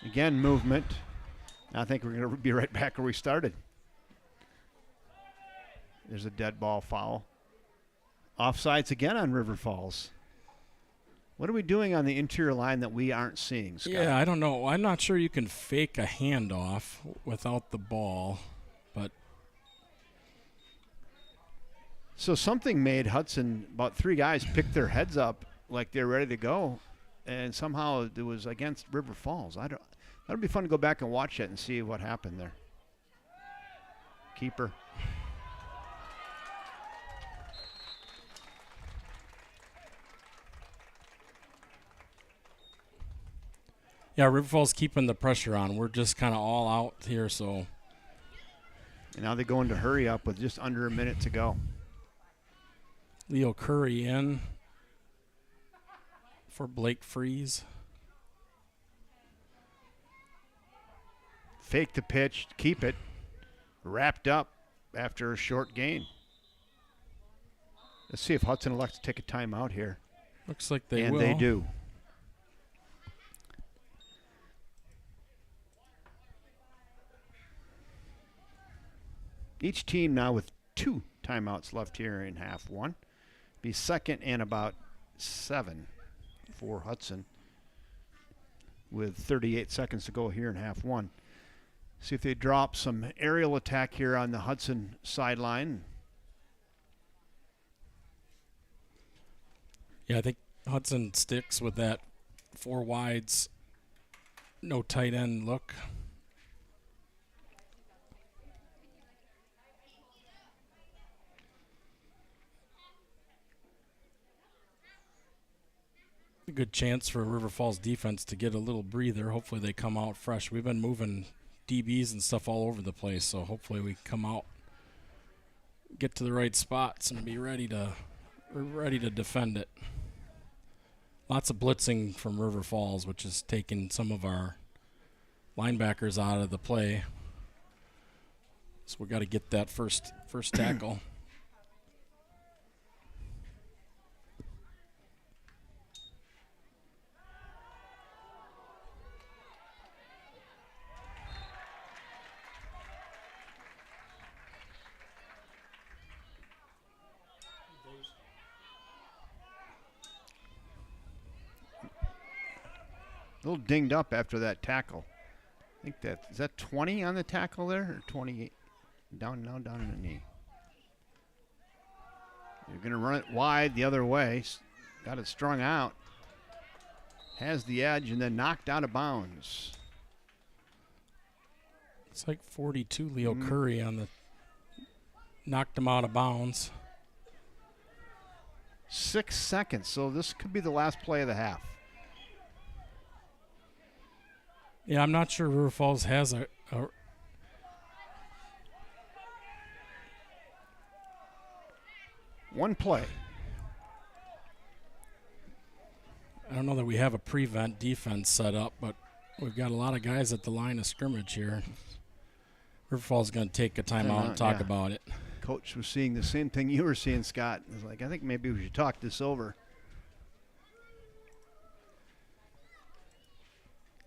Again, movement. I think we're going to be right back where we started. There's a dead ball foul. Offsides again on River Falls. What are we doing on the interior line that we aren't seeing, Scott? Yeah, I don't know. I'm not sure you can fake a handoff without the ball, but. So something made Hudson, about 3 guys pick their heads up like they're ready to go, and somehow it was against River Falls. That'll be fun to go back and watch it and see what happened there. Keeper. Yeah, River Falls keeping the pressure on. We're just kind of all out here, so. And now they go into hurry up with just under a minute to go. Leo Curry in for Blake Freeze. Fake the pitch, keep it. Wrapped up after a short gain. Let's see if Hudson elects to take a timeout here. Looks like they will. And they do. Each team now with 2 timeouts left here in half one. Be 2nd and about 7 for Hudson. with 38 seconds to go here in half one. See if they drop some aerial attack here on the Hudson sideline. Yeah, I think Hudson sticks with that 4 wides, no tight end look. A good chance for River Falls defense to get a little breather. Hopefully they come out fresh. We've been moving DBs and stuff all over the place, so hopefully we come out, get to the right spots, and be ready to defend it. Lots of blitzing from River Falls, which has taken some of our linebackers out of the play. So we got to get that first tackle. A little dinged up after that tackle. I think is that 20 on the tackle there, or 28? Down in the knee. You're going to run it wide the other way. Got it strung out. Has the edge and then knocked out of bounds. It's like 42 Leo Curry on the knocked him out of bounds. 6 seconds, so this could be the last play of the half. Yeah, I'm not sure River Falls has a one play. I don't know that we have a prevent defense set up, but we've got a lot of guys at the line of scrimmage here. River Falls is going to take a timeout and talk about it. Coach was seeing the same thing you were seeing, Scott. He was like, I think maybe we should talk this over.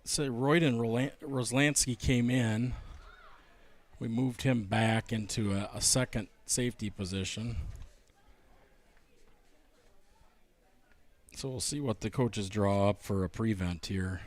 So Royden Roslansky came in. We moved him back into a second safety position. So we'll see what the coaches draw up for a prevent here.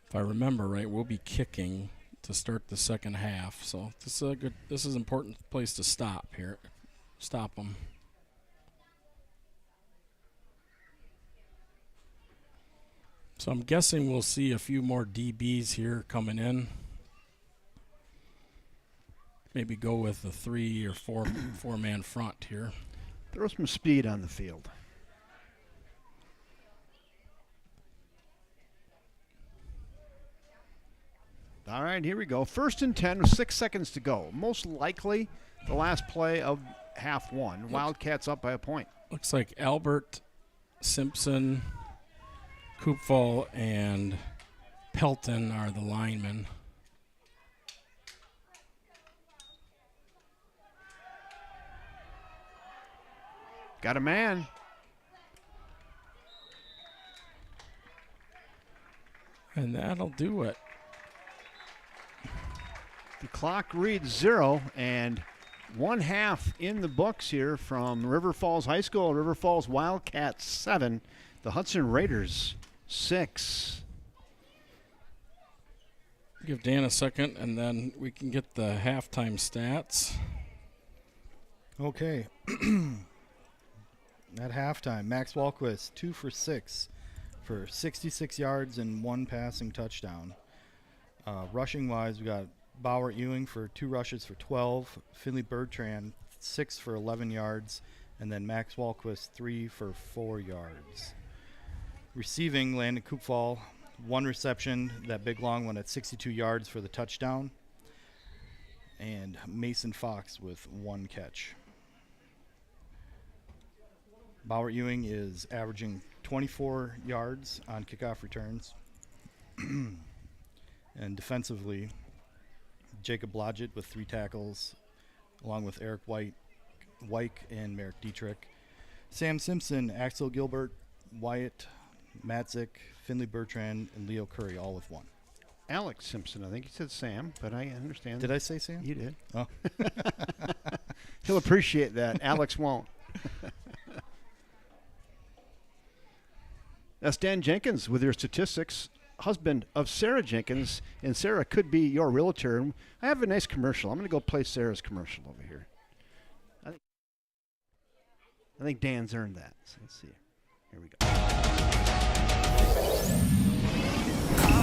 If I remember right, we'll be kicking to start the second half. So this is an important place to stop here. Stop them. So I'm guessing we'll see a few more DBs here coming in. Maybe go with a 3 or 4 man front here. Throw some speed on the field. All right, here we go. 1st and 10 with 6 seconds to go. Most likely the last play of half one. Wildcats up by a point. Looks like Albert, Simpson, Koopfall, and Pelton are the linemen. Got a man. And that'll do it. The clock reads 0, and 1 half in the books here from River Falls High School. River Falls Wildcats 7, the Hudson Raiders 6. Give Dan a second, and then we can get the halftime stats. Okay. At halftime, Max Walquist, 2 for 6 for 66 yards and 1 passing touchdown. Rushing-wise, we got Bauer Ewing for 2 rushes for 12, Finley Bertrand 6 for 11 yards, and then Max Walquist 3 for 4 yards. Receiving, Landon Koopfall, 1 reception, that big long one at 62 yards for the touchdown, and Mason Fox with 1 catch. Bauer Ewing is averaging 24 yards on kickoff returns. And defensively, Jacob Blodgett with 3 tackles, along with Eric Wyke and Merrick Dietrich. Sam Simpson, Axel Gilbert, Wyatt Matzik, Finley Bertrand, and Leo Curry, all with 1. Alex Simpson. I think he said Sam, but I understand. Did I say Sam? You did. Oh. He'll appreciate that. Alex won't. That's Dan Jenkins with your statistics, husband of Sarah Jenkins, and Sarah could be your realtor. I have a nice commercial. I'm going to go play Sarah's commercial over here. I think Dan's earned that. So let's see. Here we go.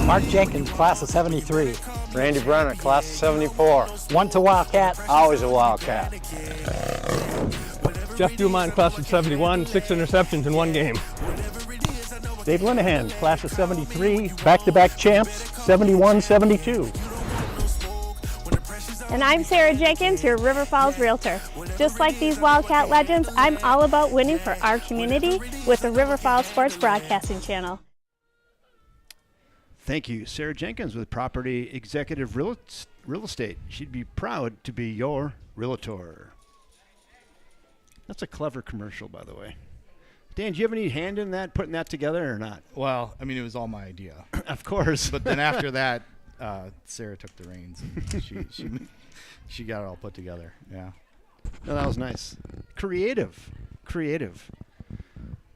Mark Jenkins, class of 73. Randy Brenner, class of 74. Went to Wildcat. Always a Wildcat. Jeff Dumont, class of 71, 6 interceptions in 1 game. Dave Linehan, class of 73, back-to-back champs, 71, 72. And I'm Sarah Jenkins, your River Falls Realtor. Just like these Wildcat legends, I'm all about winning for our community with the River Falls Sports Broadcasting Channel. Thank you, Sarah Jenkins with Property Executive Real Estate. She'd be proud to be your realtor. That's a clever commercial, by the way. Dan, do you have any hand in that, putting that together or not? Well, I mean, it was all my idea. Of course. But then after that, Sarah took the reins. And she got it all put together. Yeah. No, that was nice. Creative.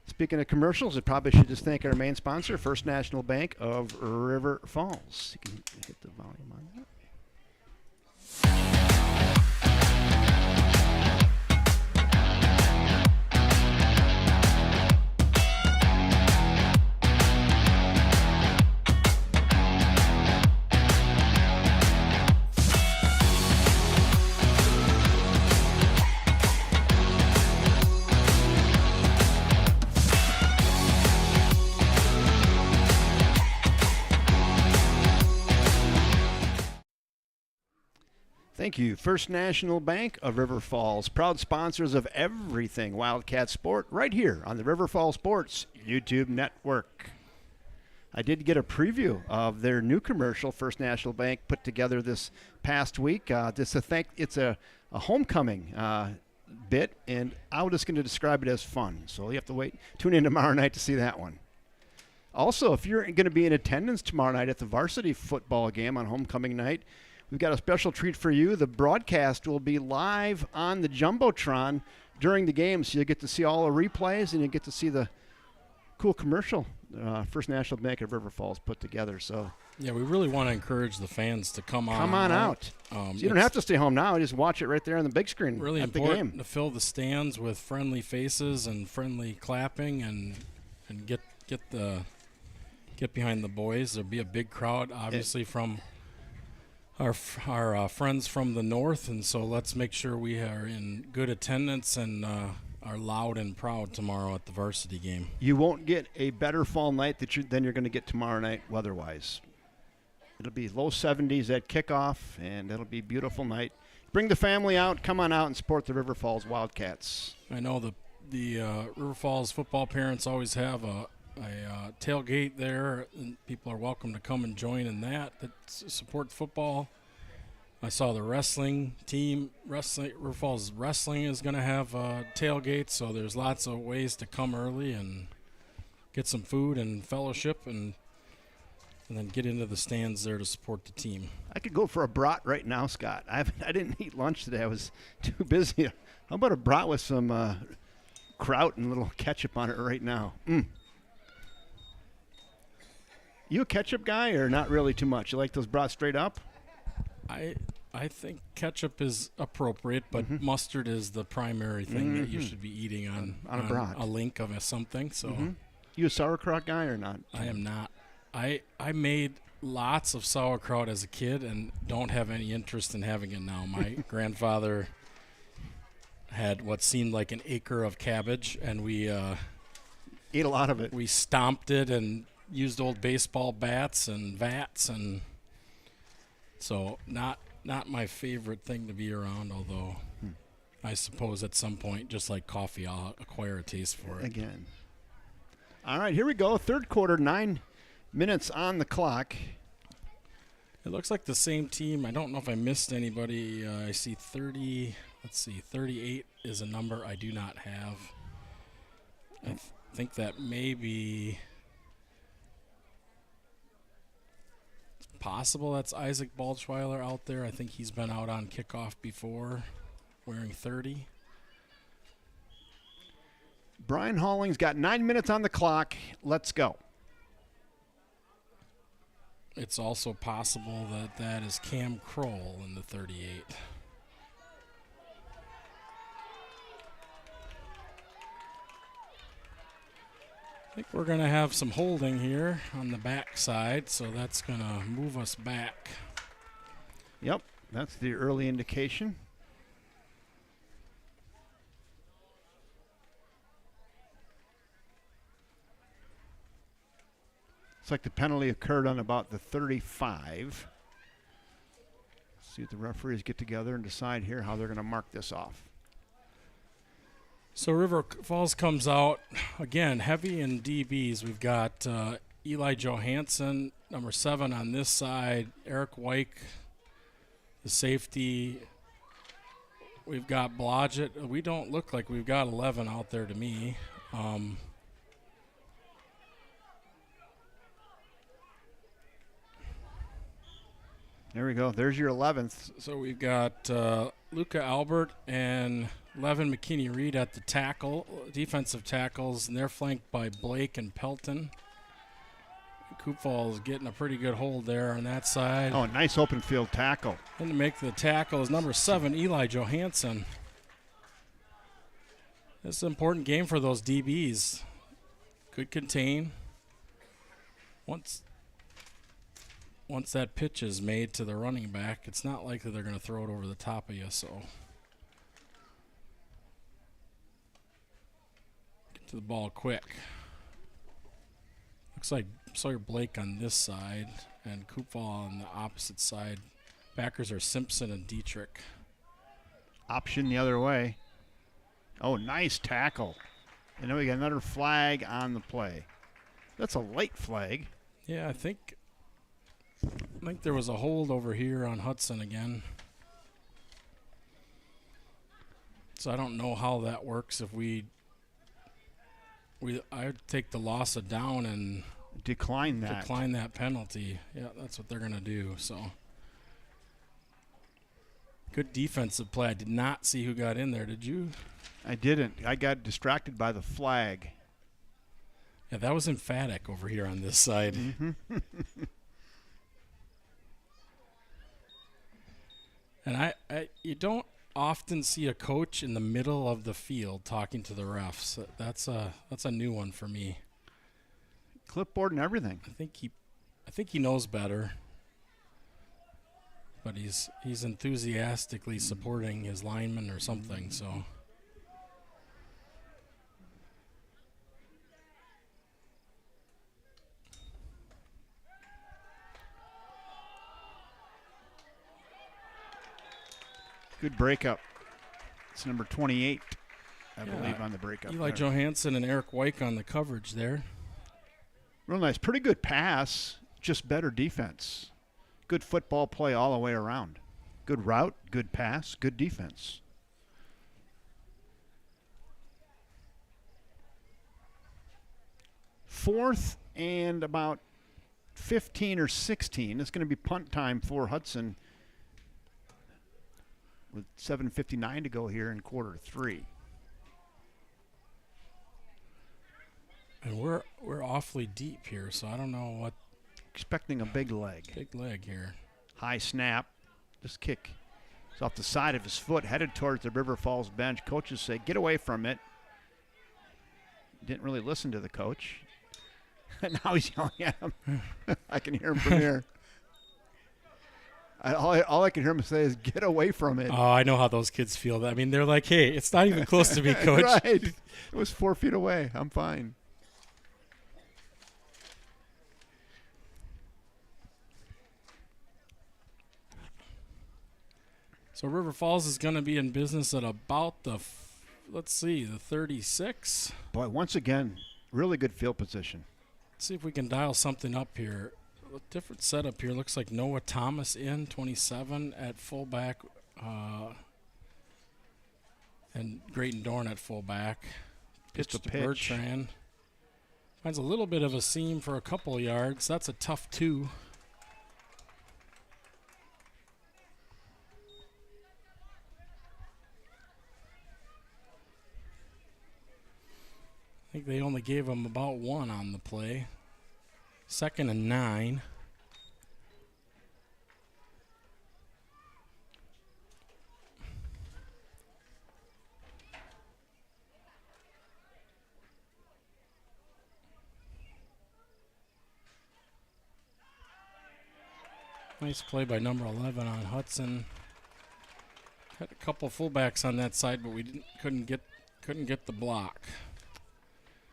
Speaking of commercials, I probably should just thank our main sponsor, First National Bank of River Falls. You can hit the volume on that. Thank you. First National Bank of River Falls, proud sponsors of everything Wildcat Sport right here on the River Falls Sports YouTube network. I did get a preview of their new commercial First National Bank put together this past week. It's a homecoming bit, and I'm just going to describe it as fun. So you have to tune in tomorrow night to see that one. Also, if you're going to be in attendance tomorrow night at the varsity football game on homecoming night, we've got a special treat for you. The broadcast will be live on the Jumbotron during the game, so you'll get to see all the replays and you get to see the cool commercial First National Bank of River Falls put together. So Yeah, we really want to encourage the fans to come on out. So you don't have to stay home now. Just watch it right there on the big screen really at the important game. to fill the stands with friendly faces and friendly clapping and get behind the boys. There'll be a big crowd, obviously, from our friends from the north, and so let's make sure we are in good attendance and are loud and proud tomorrow at the varsity game. You won't get a better fall night than you're going to get tomorrow night weather-wise. It'll be low 70s at kickoff, and it'll be a beautiful night. Bring the family out. Come on out and support the River Falls Wildcats. I know the River Falls football parents always have a tailgate there, and people are welcome to come and join in that support football. I saw the wrestling team, River Falls Wrestling is going to have a tailgate, so there's lots of ways to come early and get some food and fellowship and then get into the stands there to support the team. I could go for a brat right now, Scott. I didn't eat lunch today. I was too busy. How about a brat with some kraut and a little ketchup on it right now? You a ketchup guy or not really too much? You like those brats straight up? I think ketchup is appropriate, but mustard is the primary thing that you should be eating on a brat. A link of something. So, You a sauerkraut guy or not? I am not. I made lots of sauerkraut as a kid and don't have any interest in having it now. My grandfather had what seemed like an acre of cabbage, and we ate a lot of it. We stomped it and used old baseball bats and vats, and so not my favorite thing to be around, although I suppose at some point, just like coffee, I'll acquire a taste for it. Again. All right, here we go. Third quarter, 9 minutes on the clock. It looks like the same team. I don't know if I missed anybody. I see 30. Let's see, 38 is a number I do not have. I think that may be possible that's Isaac Balchweiler out there. I think he's been out on kickoff before, wearing 30. Brian Halling's got 9 minutes on the clock. Let's go. It's also possible that that is Cam Kroll in the 38. I think we're going to have some holding here on the back side, so that's going to move us back. Yep, that's the early indication. Looks like the penalty occurred on about the 35. See if the referees get together and decide here how they're going to mark this off. So River Falls comes out, again, heavy in DBs. We've got Eli Johansson, number 7 on this side, Eric Wyke, the safety. We've got Blodgett. We don't look like we've got 11 out there to me. There we go. There's your 11th. So we've got Luca Albert and Levin McKinney-Reed at the defensive tackles, and they're flanked by Blake and Pelton. Koopfall is getting a pretty good hold there on that side. Oh, nice open field tackle. And to make the tackle is number 7, Eli Johansson. This is an important game for those DBs. Could contain. Once that pitch is made to the running back, it's not likely they're going to throw it over the top of you, so get to the ball quick. Looks like Sawyer Blake on this side and Koopfall on the opposite side. Backers are Simpson and Dietrich. Option the other way. Oh, nice tackle. And then we got another flag on the play. That's a late flag. Yeah, I think there was a hold over here on Hudson again. So I don't know how that works. If I would take the loss of down and decline that penalty. Yeah, that's what they're going to do. So good defensive play. I did not see who got in there. Did you? I didn't. I got distracted by the flag. Yeah, that was emphatic over here on this side. Mm-hmm. And you don't often see a coach in the middle of the field talking to the refs. That's a new one for me. Clipboard and everything. I think he knows better, but he's enthusiastically supporting his lineman or something. So. Good breakup. It's number 28, I believe, on the breakup. Eli Johansson and Eric Wyke on the coverage there. Real nice. Pretty good pass, just better defense. Good football play all the way around. Good route, good pass, good defense. Fourth and about 15 or 16. It's going to be punt time for Hudson with 7:59 to go here in quarter 3. And we're awfully deep here, so I don't know what. Expecting a big leg. Big leg here. High snap. This kick is off the side of his foot, headed towards the River Falls bench. Coaches say, get away from it. Didn't really listen to the coach. And now he's yelling at him. I can hear him from here. All I can hear him say is, get away from it. Oh, I know how those kids feel. I mean, they're like, hey, it's not even close to me, coach. Right. It was 4 feet away. I'm fine. So River Falls is going to be in business at about the 36. Boy, once again, really good field position. Let's see if we can dial something up here. A different setup here. Looks like Noah Thomas in 27 at fullback, and Grayton Dorn at fullback. Pitch to Bertrand. Finds a little bit of a seam for a couple yards. That's a tough 2. think they only gave him about 1 on the play. 2nd and 9. Nice play by number 11 on Hudson. Had a couple fullbacks on that side, but we couldn't get the block.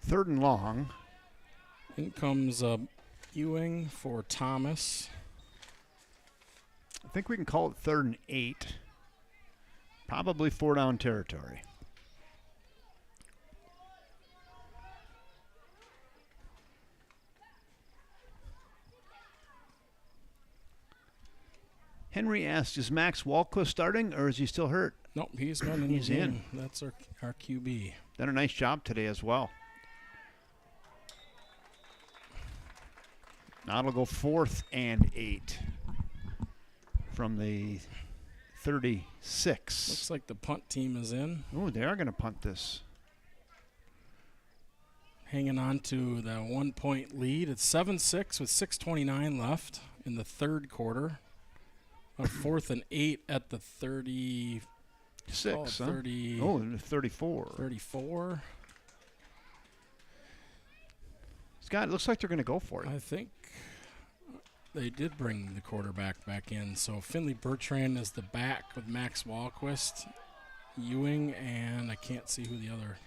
3rd and long. In comes Ewing for Thomas. I think we can call it 3rd and 8. Probably 4-down territory. Henry asked, is Max Walquist starting or is he still hurt? Nope, he's been in. He's in. That's our QB. Done a nice job today as well. Now it'll go 4th and 8 from the 36. Looks like the punt team is in. Oh, they are going to punt this. Hanging on to the 1-point lead. It's 7-6 with 6:29 left in the 3rd quarter. A 4th and 8 at the 36. 6, huh? 30. Oh, and 34. 34. Scott, it looks like they're going to go for it. I think they did bring the quarterback back in. So Finley Bertrand is the back with Max Walquist, Ewing, and I can't see who the other.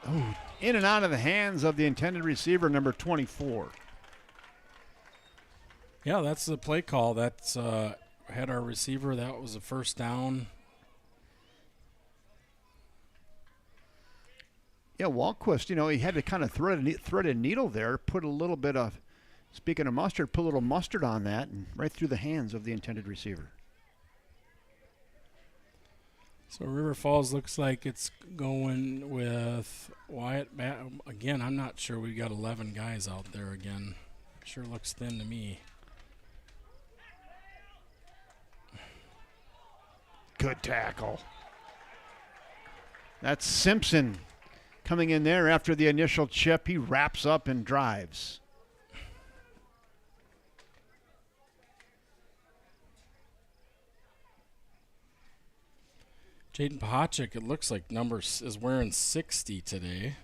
Oh, in and out of the hands of the intended receiver, number 24. Yeah, that's the play call. That's had our receiver. That was a 1st down. Yeah, Walquist, he had to kind of thread a needle there, put a little bit of, speaking of mustard, put a little mustard on that, and right through the hands of the intended receiver. So River Falls looks like it's going with Wyatt. Again, I'm not sure we've got 11 guys out there again. Sure looks thin to me. Good tackle. That's Simpson coming in there after the initial chip. He wraps up and drives. Jaden Pahachik, it looks like is wearing 60 today.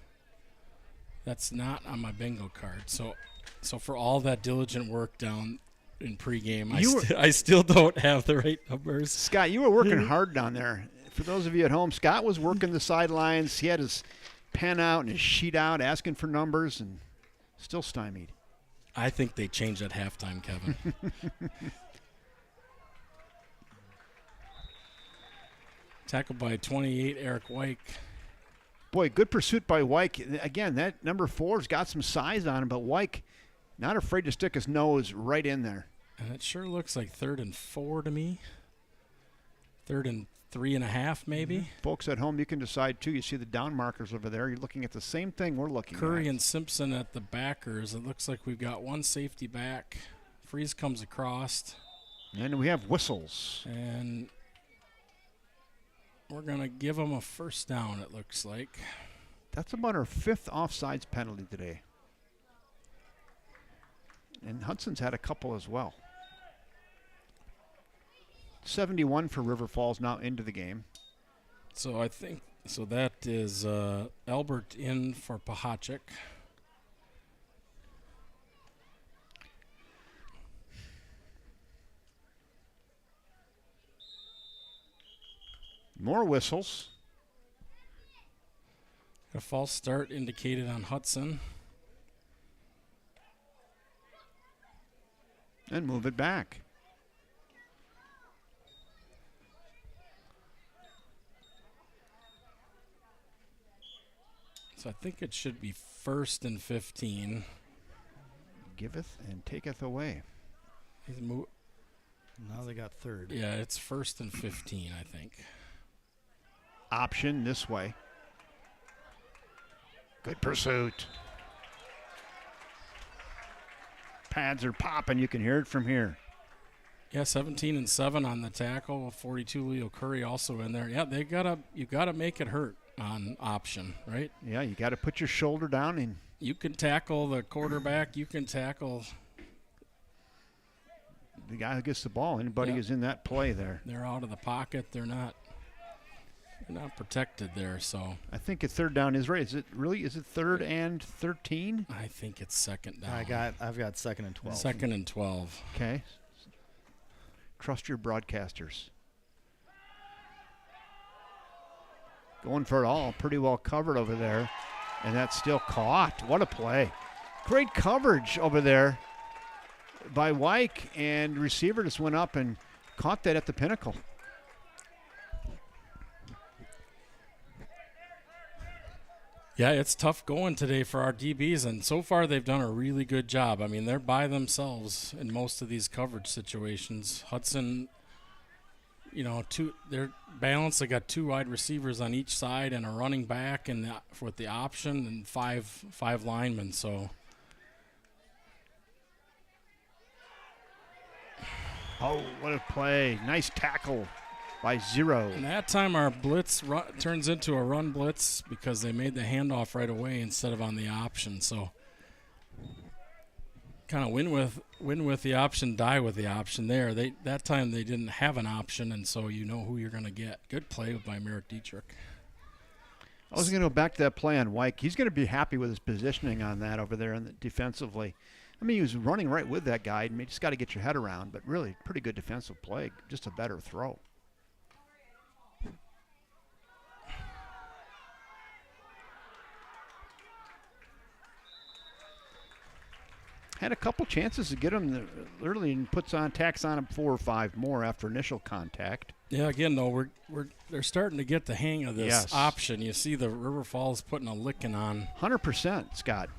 That's not on my bingo card. So for all that diligent work down in pregame, I still don't have the right numbers. Scott, you were working hard down there. For those of you at home, Scott was working the sidelines. He had his pen out and his sheet out asking for numbers and still stymied. I think they changed at halftime, Kevin. Tackled by 28, Eric Wyke. Boy, good pursuit by Wyke. Again, that number 4's got some size on him, but Wyke not afraid to stick his nose right in there. And it sure looks like 3rd and 4 to me. 3rd and 3.5 maybe. Mm-hmm. Folks at home, you can decide too. You see the down markers over there. You're looking at the same thing we're looking at. Curry and Simpson at the backers. It looks like we've got 1 safety back. Freeze comes across. And we have whistles. And we're going to give them a 1st down, it looks like. That's about our 5th offsides penalty today. And Hudson's had a couple as well. 71 for River Falls now into the game. So I think that is Albert in for Pahachik. More whistles. A false start indicated on Hudson. And move it back. So I think it should be 1st and 15. Giveth and taketh away. Now they got 3rd. Yeah, it's 1st and 15, I think. Option this way. Good pursuit. Pads are popping. You can hear it from here. Yeah, 17 and 7 on the tackle. 42 Leo Curry also in there. Yeah, you gotta make it hurt. on option, right? Yeah, you got to put your shoulder down and You can tackle the quarterback. You can tackle. the guy who gets the ball. Anybody who's in that play there. They're out of the pocket. They're not protected there. So I think a third down is right. Is it 3rd and 13? I think it's second down. I've got 2nd and 12. 2nd and 12. Okay. Trust your broadcasters. Going for it all. Pretty well covered over there. And that's still caught. What a play. Great coverage over there by Wyke. And receiver just went up and caught that at the pinnacle. Yeah, it's tough going today for our DBs, and so far they've done a really good job. I mean, they're by themselves in most of these coverage situations. Hudson, they're balanced. They got 2 wide receivers on each side and a running back, and with the option, and five linemen. So, Oh, what a play. Nice tackle by Zero. and that time our blitz turns into a run blitz because they made the handoff right away instead of on the option. So, kind of win with the option, die with the option there. That time they didn't have an option, and so you know who you're going to get. Good play by Merrick Dietrich. I was going to go back to that play on Wyke. He's going to be happy with his positioning on that over there defensively. I mean, he was running right with that guy. You just got to get your head around, but really pretty good defensive play. Just a better throw. Had a couple chances to get him early and tacks on him 4 or 5 more after initial contact. Yeah, again though, they're starting to get the hang of this Yes. option. You see the River Falls putting a licking on. 100%, Scott.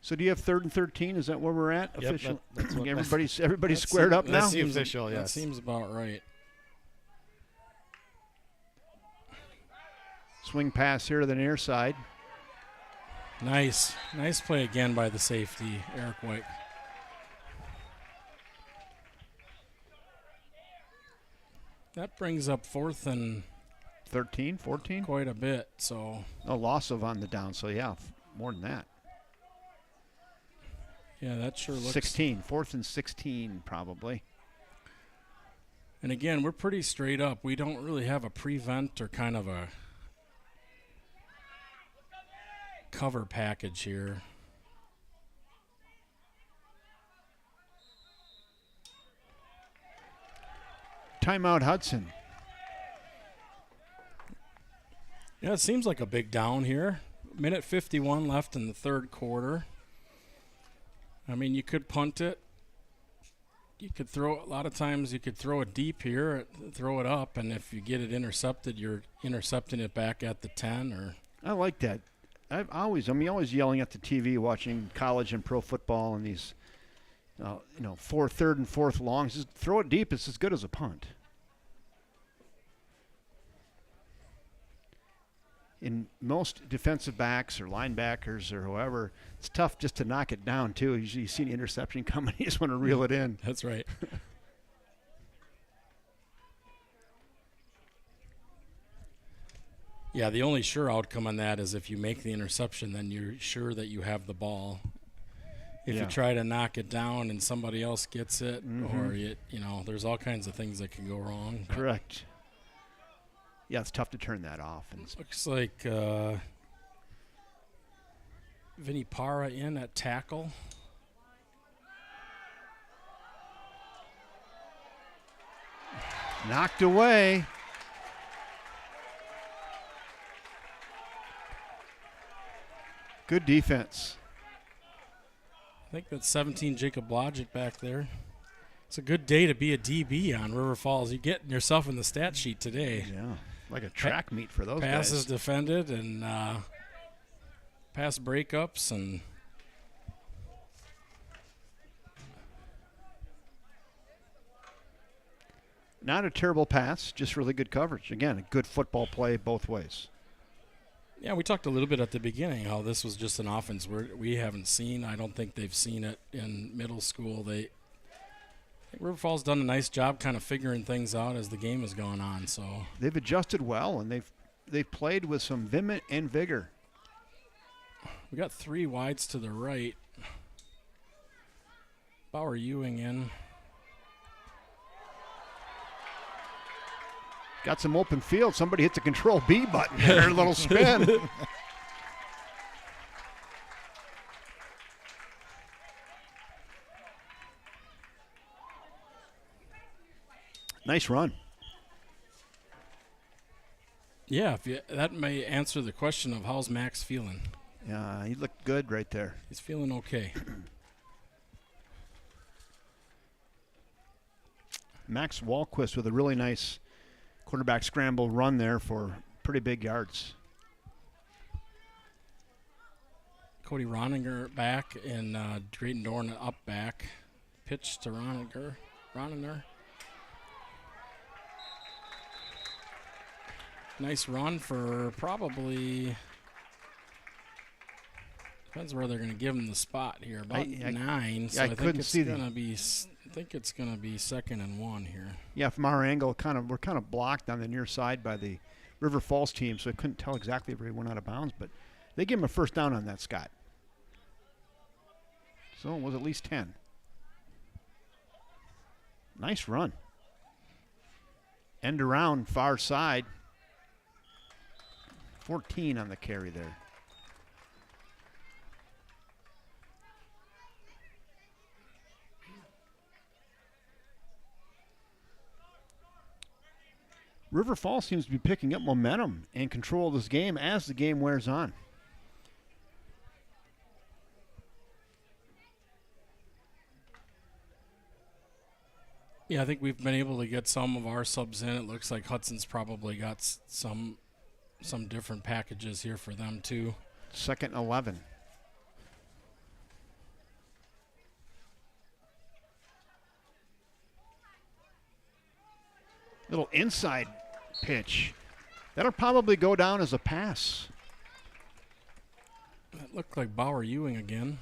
So do you have 3rd and 13? Is that where we're at? Yep, Official. that's what- Everybody's squared up now. That's the official, That yes. seems about right. Swing pass here to the near side. Nice play again by the safety, Eric White. That brings up 4th and 13, 14? quite a bit. So A loss of on the down, so yeah, more than that. yeah, that sure looks. 16, 4th and 16 probably. And again, we're pretty straight up. We don't really have a prevent or kind of a cover package here. Timeout Hudson. Yeah, it seems like a big down here. Minute 51 left in the 3rd quarter. I mean, you could punt it. You could a lot of times you could throw it deep here, throw it up, and if you get it intercepted, you're intercepting it back at the 10 or. I like that. I'm always yelling at the TV watching college and pro football and these, 3rd and 4th longs. Just throw it deep. It's as good as a punt. In most defensive backs or linebackers or whoever, it's tough just to knock it down, too. Usually you see the interception coming, you just want to reel it in. That's right. Yeah, the only sure outcome on that is if you make the interception, then you're sure that you have the ball. If Yeah. you try to knock it down and somebody else gets it, or there's all kinds of things that can go wrong. But Correct. Yeah, it's tough to turn that off. And looks like Vinny Parra in at tackle. knocked away. Good defense. I think that's 17 Jacob Blodgett back there. It's a good day to be a DB on River Falls. You're getting yourself in the stat sheet today. Yeah, like a track meet for those Passes guys. defended and pass breakups and Not a terrible pass, just really good coverage. Again, a good football play both ways. yeah, we talked a little bit at the beginning how this was just an offense we haven't seen. I don't think they've seen it in middle school. River Falls done a nice job kind of figuring things out as the game has gone on. So They've adjusted well, and they've played with some vim and vigor. we got 3 wides to the right. Bauer Ewing in. Got some open field. Somebody hit the Control B button there. A little spin. Nice run. Yeah, that may answer the question of how's Max feeling. Yeah, he looked good right there. He's feeling okay. Max Walquist with a really nice quarterback scramble run there for pretty big yards. Cody Roninger back and Drayton Dorn up back. Pitch to Roninger. Nice run for probably, depends where they're going to give him the spot here. About 9. So I I think couldn't it's see going to be. I think it's going to be 2nd and 1 here. Yeah, from our angle, we're kind of blocked on the near side by the River Falls team, so I couldn't tell exactly where he went out of bounds. But they give him a first down on that, Scott. So it was at least 10. Nice run. End around far side. 14 on the carry there. River Falls seems to be picking up momentum and control of this game as the game wears on. Yeah, I think we've been able to get some of our subs in. It looks like Hudson's probably got some different packages here for them too. 2nd and 11. Little inside pitch. That'll probably go down as a pass. That looked like Bauer Ewing again.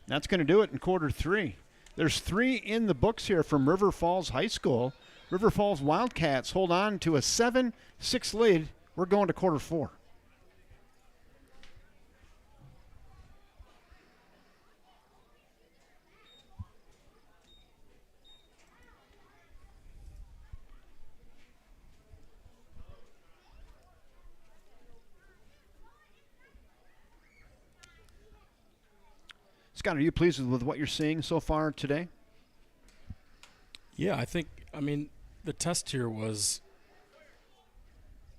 That's going to do it in quarter 3. There's 3 in the books here from River Falls High School. River Falls Wildcats hold on to a 7-6 lead. We're going to quarter 4. Scott, are you pleased with what you're seeing so far today? Yeah, I mean, the test here was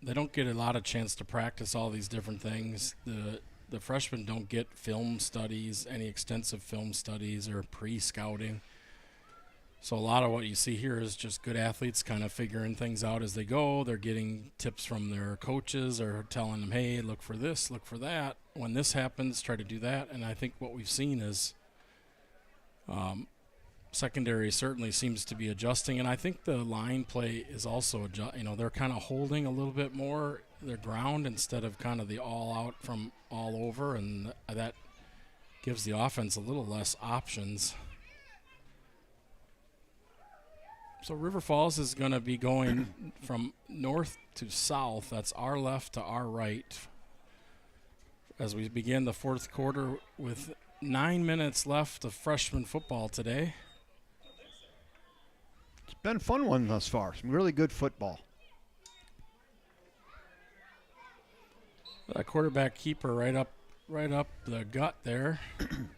they don't get a lot of chance to practice all these different things. The freshmen don't get film studies, any extensive film studies or pre-scouting. So a lot of what you see here is just good athletes kind of figuring things out as they go. They're getting tips from their coaches or telling them, hey, look for this, look for that. When this happens, try to do that. And I think what we've seen is secondary certainly seems to be adjusting. And I think the line play is also, they're kind of holding a little bit more their ground instead of kind of the all out from all over. And that gives the offense a little less options. So River Falls is going to be going from north to south. That's our left to our right. As we begin the 4th quarter with 9 minutes left of freshman football today. It's been a fun one thus far. Some really good football. That quarterback keeper right up the gut there. I'm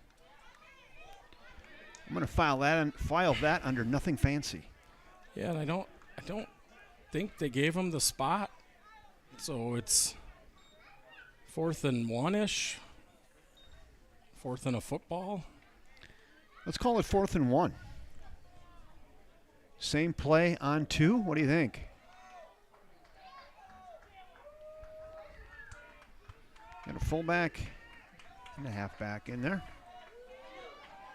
going to file that under nothing fancy. Yeah, and I don't think they gave him the spot. So it's 4th and 1-ish. 4th and a football. Let's call it 4th and 1. Same play on 2. What do you think? Got a fullback and a halfback in there.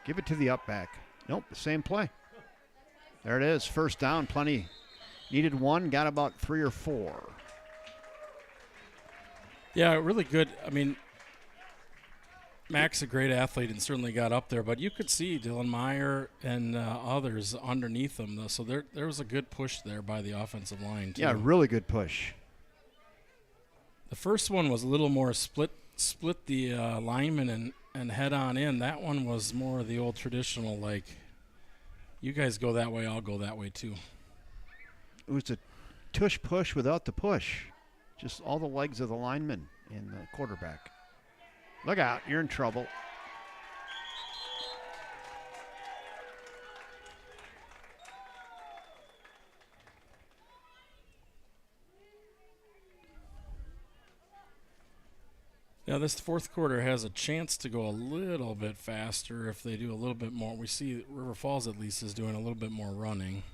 Give it to the up back. Nope, the same play. There it is. First down, plenty. Needed 1, got about 3 or 4. Yeah, really good. I mean, Mac's a great athlete and certainly got up there, but you could see Dylan Meyer and others underneath him, though. So there was a good push there by the offensive line, too. Yeah, really good push. The first one was a little more split the lineman and head on in. That one was more of the old traditional, like, you guys go that way, I'll go that way, too. It was a tush push without the push. Just all the legs of the lineman and the quarterback. Look out, you're in trouble. Yeah, this fourth quarter has a chance to go a little bit faster if they do a little bit more. We see River Falls at least is doing a little bit more running.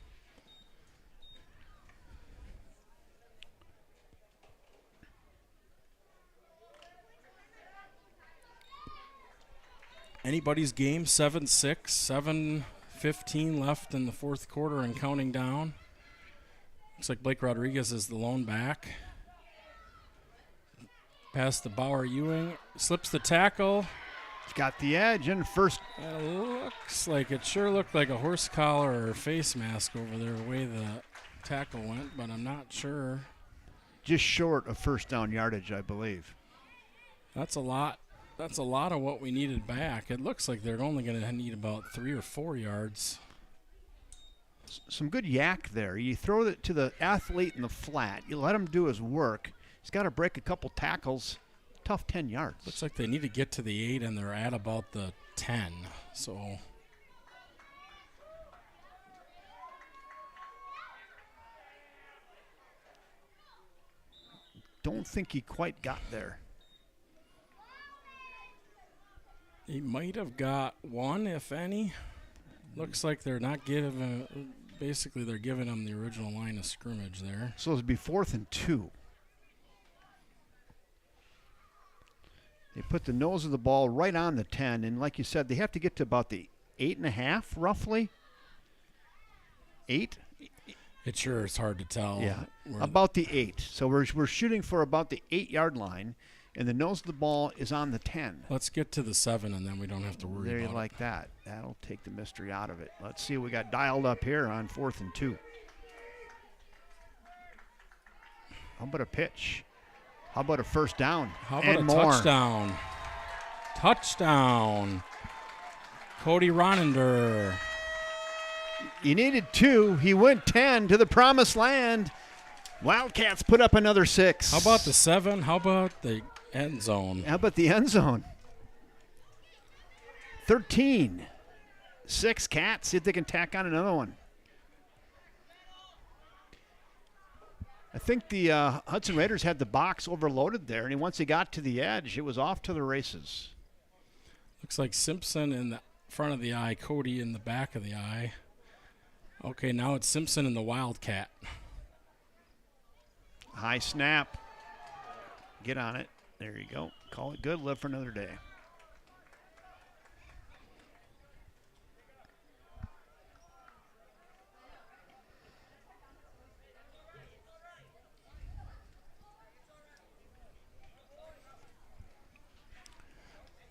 Anybody's game, 7-6, 7:15 left in the fourth quarter and counting down. Looks like Blake Rodriguez is the lone back. Past the Bauer Ewing, slips the tackle. He's got the edge and first. It looks like it sure looked like a horse collar or face mask over there the way the tackle went, but I'm not sure. Just short of first down yardage, I believe. That's a lot. That's a lot of what we needed back. It looks like they're only going to need about 3 or 4 yards. Some good yak there. You throw it to the athlete in the flat. You let him do his work. He's got to break a couple tackles. Tough 10 yards. Looks like they need to get to the 8, and they're at about the 10. So don't think he quite got there. he might have got 1, if any. Looks like they're not giving. Basically, they're giving him the original line of scrimmage there. So it'll be 4th and 2. They put the nose of the ball right on the 10, and like you said, they have to get to about the 8.5, roughly. 8? It sure is hard to tell. Yeah, about the 8. So we're shooting for about the 8-yard line, and the nose of the ball is on the 10. Let's get to the 7, and then we don't have to worry There you about like that. That'll take the mystery out of it. Let's see what we got dialed up here on 4th and 2. How about a pitch? How about a first down? How about and a more? touchdown? Touchdown. Cody Ronender. He needed 2. He went 10 to the promised land. Wildcats put up another 6. How about the 7? How about the end zone? How about the end zone? 13. 6 Cats. See if they can tack on another one. I think the Hudson Raiders had the box overloaded there, and once he got to the edge, it was off to the races. Looks like Simpson in the front of the eye, Cody in the back of the eye. Okay, now it's Simpson in the Wildcat. High snap. Get on it. There you go. Call it good. Live for another day.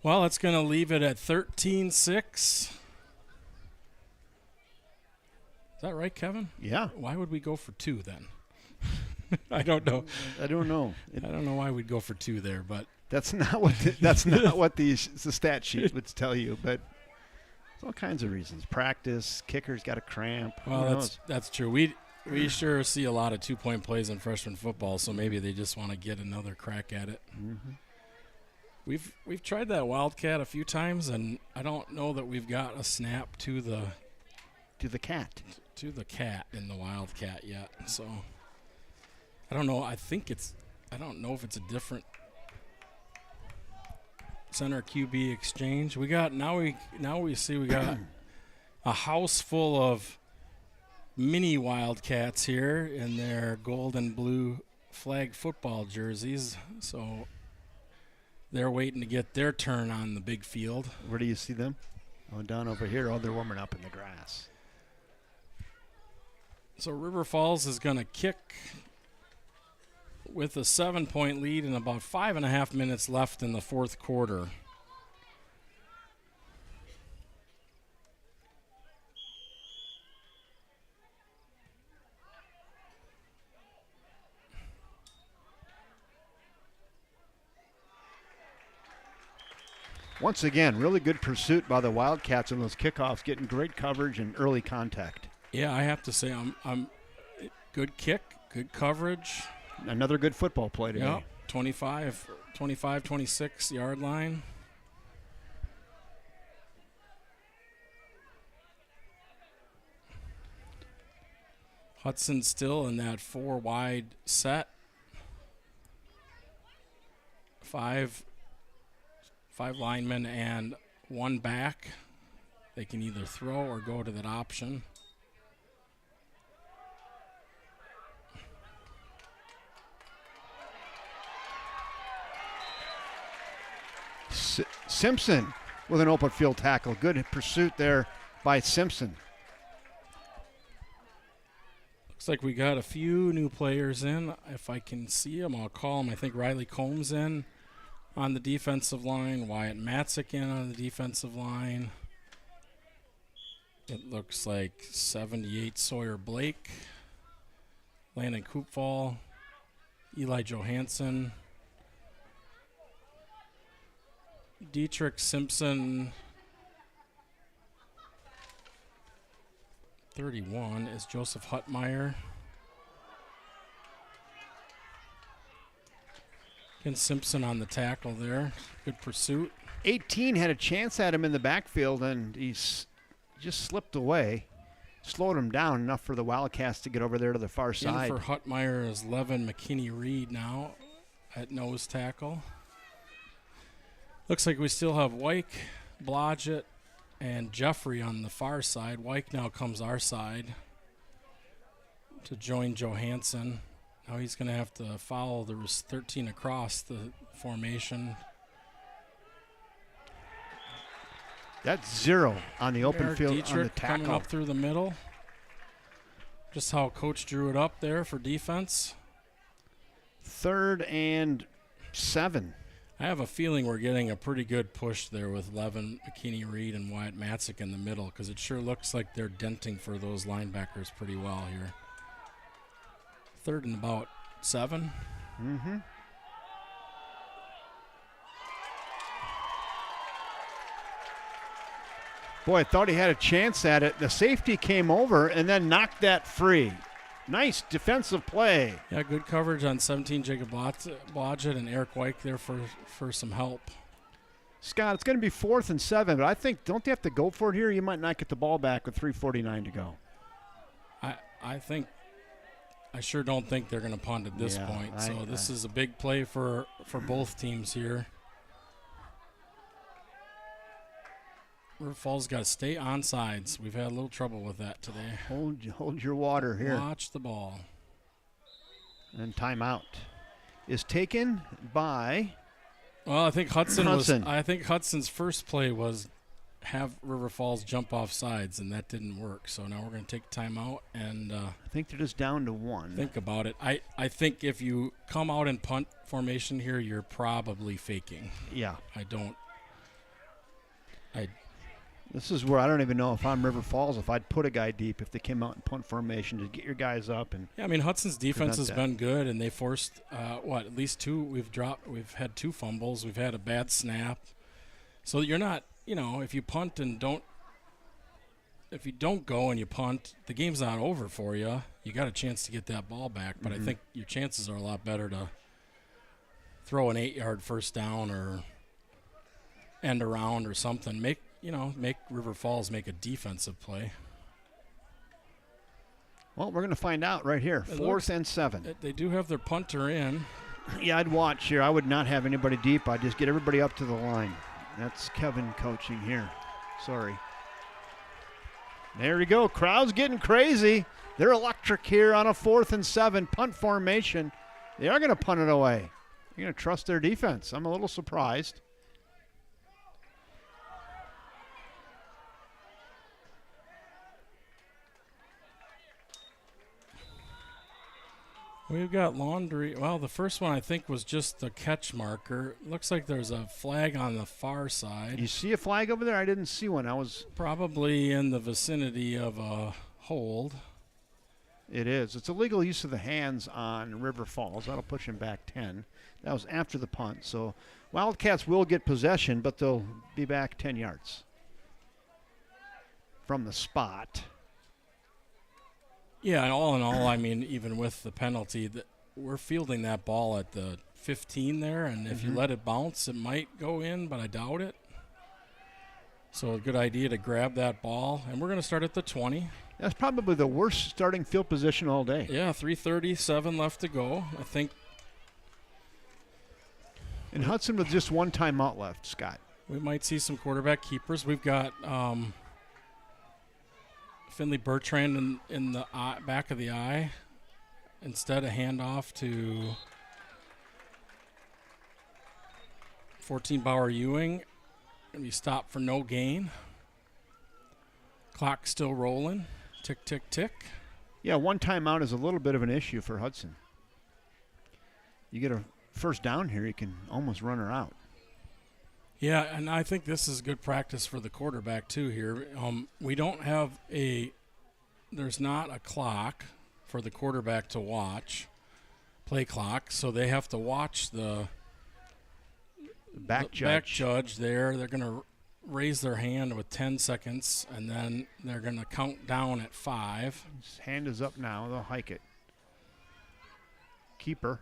Well, it's going to leave it at 13-6. Is that right, Kevin? Yeah. Why would we go for 2 then? I don't know. I don't know. I don't know why we'd go for 2 there, but That's not what that's not what the stat sheet would tell you, but there's all kinds of reasons. Practice, kicker's got a cramp. Who well, knows? that's true. We sure see a lot of 2-point plays in freshman football, so maybe they just want to get another crack at it. Mm-hmm. We've tried that Wildcat a few times, and I don't know that we've got a snap to the cat in the Wildcat yet. So I don't know. I don't know if it's a different center QB exchange. We got now we see we got a house full of mini Wildcats here in their gold and blue flag football jerseys. So they're waiting to get their turn on the big field. Where do you see them? Oh, down over here. Oh, they're warming up in the grass. So River Falls is going to kick with a 7-point lead and about 5.5 minutes left in the fourth quarter. Once again, really good pursuit by the Wildcats on those kickoffs, getting great coverage and early contact. Yeah, I have to say, I'm good kick, good coverage. Another good football play today. Yep, 25, 26 yard line. Hudson still in that 4 wide set. Five linemen and 1 back. They can either throw or go to that option. Simpson with an open field tackle. Good pursuit there by Simpson. Looks like we got a few new players in. If I can see them, I'll call them. I think Riley Combs in on the defensive line. Wyatt Matzik in on the defensive line. It looks like 78 Sawyer Blake. Landon Koopfall. Eli Johansson. Dietrich Simpson. 31 is Joseph Huttmeyer. Again, Simpson on the tackle there. Good pursuit. 18 had a chance at him in the backfield, and he's just slipped away. Slowed him down enough for the Wildcats to get over there to the far side. In for Huttmeyer is Levin McKinney-Reed now at nose tackle. Looks like we still have Wyke, Blodgett, and Jeffrey on the far side. Wyke now comes our side to join Johansson. Now he's going to have to follow. There was 13 across the formation. That's 0 on the open Eric field Dietrich on the coming tackle. up through the middle. Just how Coach drew it up there for defense. 3rd and 7. I have a feeling we're getting a pretty good push there with Levin McKinney-Reed and Wyatt Matzik in the middle, because it sure looks like they're denting for those linebackers pretty well here. 3rd and about 7. Mm-hmm. Boy, I thought he had a chance at it. The safety came over and then knocked that free. Nice defensive play. Yeah, good coverage on 17, Jacob Blodgett and Eric Wyke there for some help. Scott, it's going to be 4th and 7, but I think, don't they have to go for it here? You might not get the ball back with 3:49 to go. I sure don't think they're going to punt at this point. So this is a big play for both teams here. River Falls got to stay on sides. We've had a little trouble with that today. Hold your water here. Watch the ball. And timeout is taken by. Well, I think Hudson. I think Hudson's first play was have River Falls jump off sides, and that didn't work. So now we're going to take timeout and I think they're just down to 1. think about it. I think if you come out in punt formation here, you're probably faking. Yeah. This is where I don't even know if I'm River Falls, if I'd put a guy deep if they came out in punt formation to get your guys up. And yeah, I mean, Hudson's defense has that. been good, and they forced, at least 2. We've had 2 fumbles. We've had a bad snap. So you're not, if you punt and if you don't go and you punt, the game's not over for you. You got a chance to get that ball back, but I think your chances are a lot better to throw an 8-yard first down or end around or something. Make River Falls make a defensive play. Well, we're going to find out right here. 4th and 7. They do have their punter in. Yeah, I'd watch here. I would not have anybody deep. I'd just get everybody up to the line. That's Kevin coaching here. Sorry. There we go. Crowd's getting crazy. They're electric here on a 4th and 7 punt formation. They are going to punt it away. They're going to trust their defense. I'm a little surprised. We've got laundry. Well, the first one I think was just the catch marker. Looks like there's a flag on the far side. You see a flag over there? I didn't see one. I was probably in the vicinity of a hold. It is. It's illegal use of the hands on River Falls. That'll push him back 10. That was after the punt. So Wildcats will get possession, but they'll be back 10 yards from the spot. Yeah, and all in all, I mean, even with the penalty, we're fielding that ball at the 15 there, and if you let it bounce, it might go in, but I doubt it. So a good idea to grab that ball, and we're going to start at the 20. That's probably the worst starting field position all day. Yeah, 3:37 left to go. I think. And Hudson with just one timeout left, Scott. We might see some quarterback keepers. We've got Finley Bertrand in the back of the eye. Instead, a handoff to 14 Bauer Ewing. Going to be stopped for no gain. Clock still rolling. Tick, tick, tick. Yeah, one timeout is a little bit of an issue for Hudson. You get a first down here, you can almost run her out. Yeah, and I think this is good practice for the quarterback too here. We don't have there's not a clock for the quarterback to watch, play clock, so they have to watch the back judge there. They're going to raise their hand with 10 seconds, and then they're going to count down at 5. His hand is up now. They'll hike it. Keeper.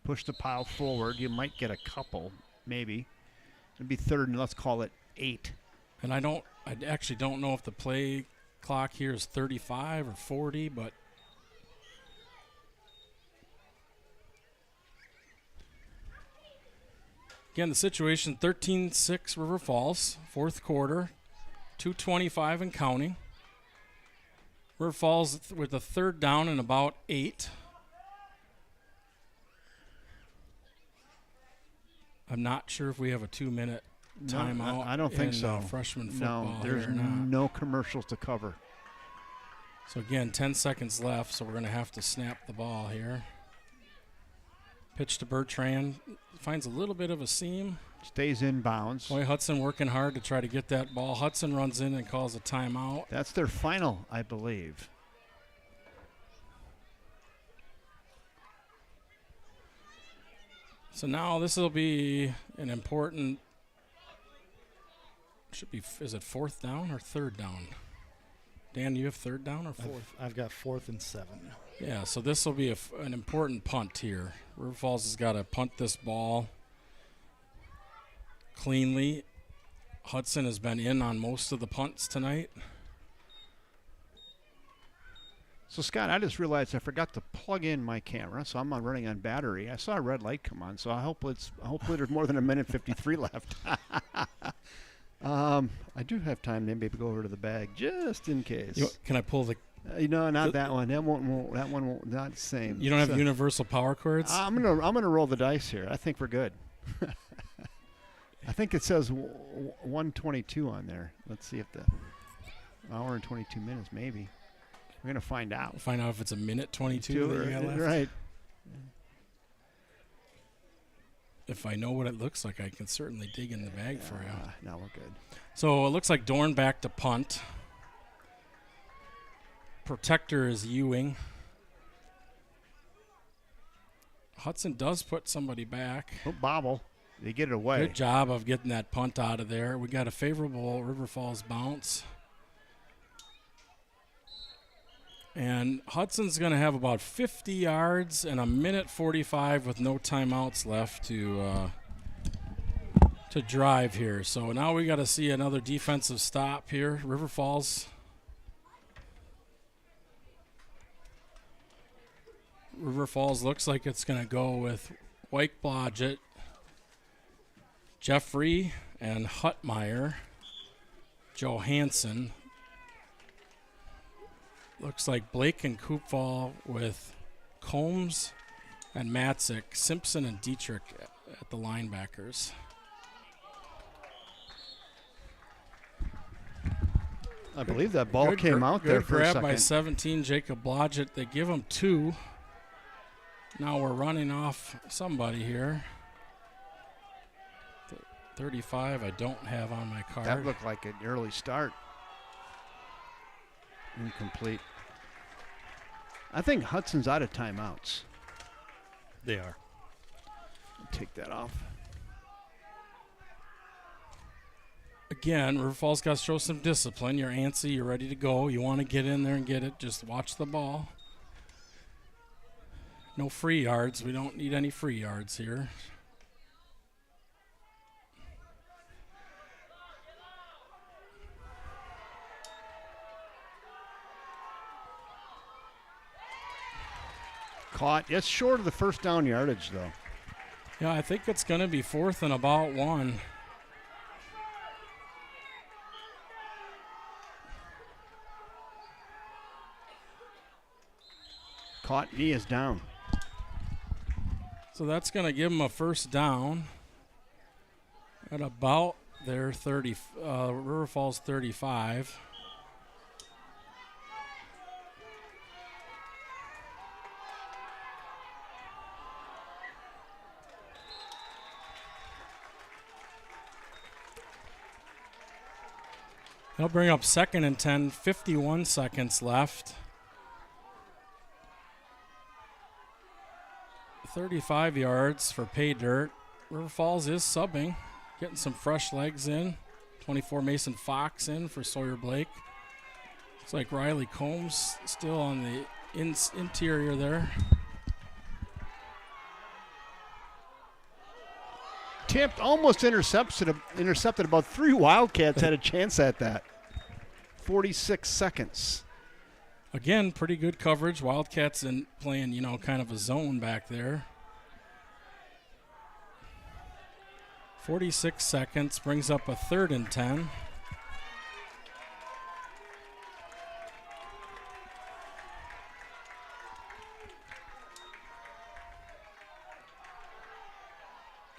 Push the pile forward. You might get a couple, maybe. It'd be third, and let's call it 8. And I actually don't know if the play clock here is 35 or 40, but again, the situation, 13-6 River Falls, fourth quarter, 2:25 and counting. River Falls with a third down and about 8. I'm not sure if we have a 2-minute timeout. I don't think so. Freshman football. No, there's no commercials to cover. So again, 10 seconds left, so we're going to have to snap the ball here. Pitch to Bertrand. Finds a little bit of a seam. Stays in bounds. Boy, Hudson working hard to try to get that ball. Hudson runs in and calls a timeout. That's their final, I believe. So now this will be an important, is it fourth down or third down? Dan, you have third down or fourth? I've got 4th and 7. Yeah, so this will be an important punt here. River Falls has got to punt this ball cleanly. Hudson has been in on most of the punts tonight. So, Scott, I just realized I forgot to plug in my camera, so I'm running on battery. I saw a red light come on, so hopefully there's more than a minute 53 left. I do have time to maybe go over to the bag just in case. Can I pull the? No, not that one. That one won't. Not the same. You don't have universal power cords? I'm gonna roll the dice here. I think we're good. I think it says 122 on there. Let's see if the hour and 22 minutes maybe. We're going to find out. Find out if it's a minute 22 that you got left. Right. If I know what it looks like, I can certainly dig in the bag for you. Now we're good. So it looks like Dorn back to punt. Protector is Ewing. Hudson does put somebody back. Oh, bobble. They get it away. Good job of getting that punt out of there. We got a favorable River Falls bounce. And Hudson's going to have about 50 yards and a minute 45 with no timeouts left to drive here. So now we got to see another defensive stop here. River Falls. River Falls looks like it's going to go with Wyke Blodgett, Jeffrey, and Huttmeyer, Johansson. Looks like Blake and Koopval with Combs and Matzik, Simpson and Dietrich at the linebackers. I believe that ball came out there for a second. Good grab by 17, Jacob Blodgett. They give him 2. Now we're running off somebody here. 35 I don't have on my card. That looked like an early start. Incomplete. I think Hudson's out of timeouts. They are. Take that off. Again, River Falls got to show some discipline. You're antsy. You're ready to go. You want to get in there and get it. Just watch the ball. No free yards. We don't need any free yards here. Caught. It's short of the first down yardage, though. Yeah, I think it's going to be 4th and about 1. Caught. Knee is down. So that's going to give them a first down at about their River Falls 35. They'll bring up 2nd and 10, 51 seconds left. 35 yards for pay dirt. River Falls is subbing, getting some fresh legs in. 24 Mason Fox in for Sawyer Blake. Looks like Riley Combs still on the interior there. Tipped, almost intercepted about 3 Wildcats had a chance at that. 46 seconds. Again, pretty good coverage. Wildcats playing, kind of a zone back there. 46 seconds brings up a 3rd and 10.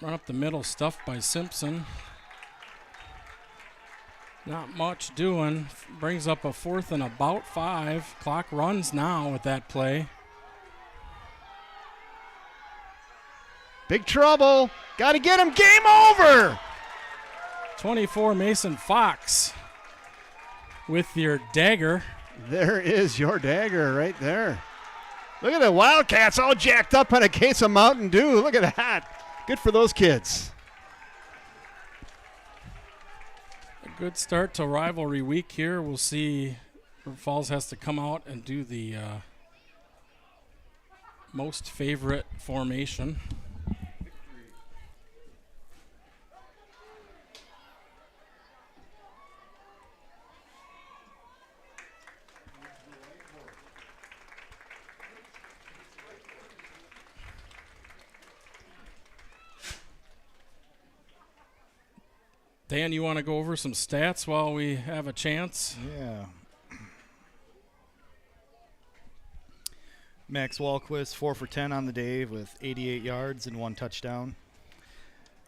Run up the middle, stuffed by Simpson. Not much doing. Brings up a 4th and about 5. Clock runs now with that play. Big trouble. Got to get him. Game over. 24 Mason Fox with your dagger. There is your dagger right there. Look at the Wildcats all jacked up on a case of Mountain Dew. Look at that. Good for those kids. A good start to rivalry week here. We'll see. River Falls has to come out and do the most favorite formation. Dan, you want to go over some stats while we have a chance? Yeah. Max Walquist, 4 for 10 on the day with 88 yards and 1 touchdown.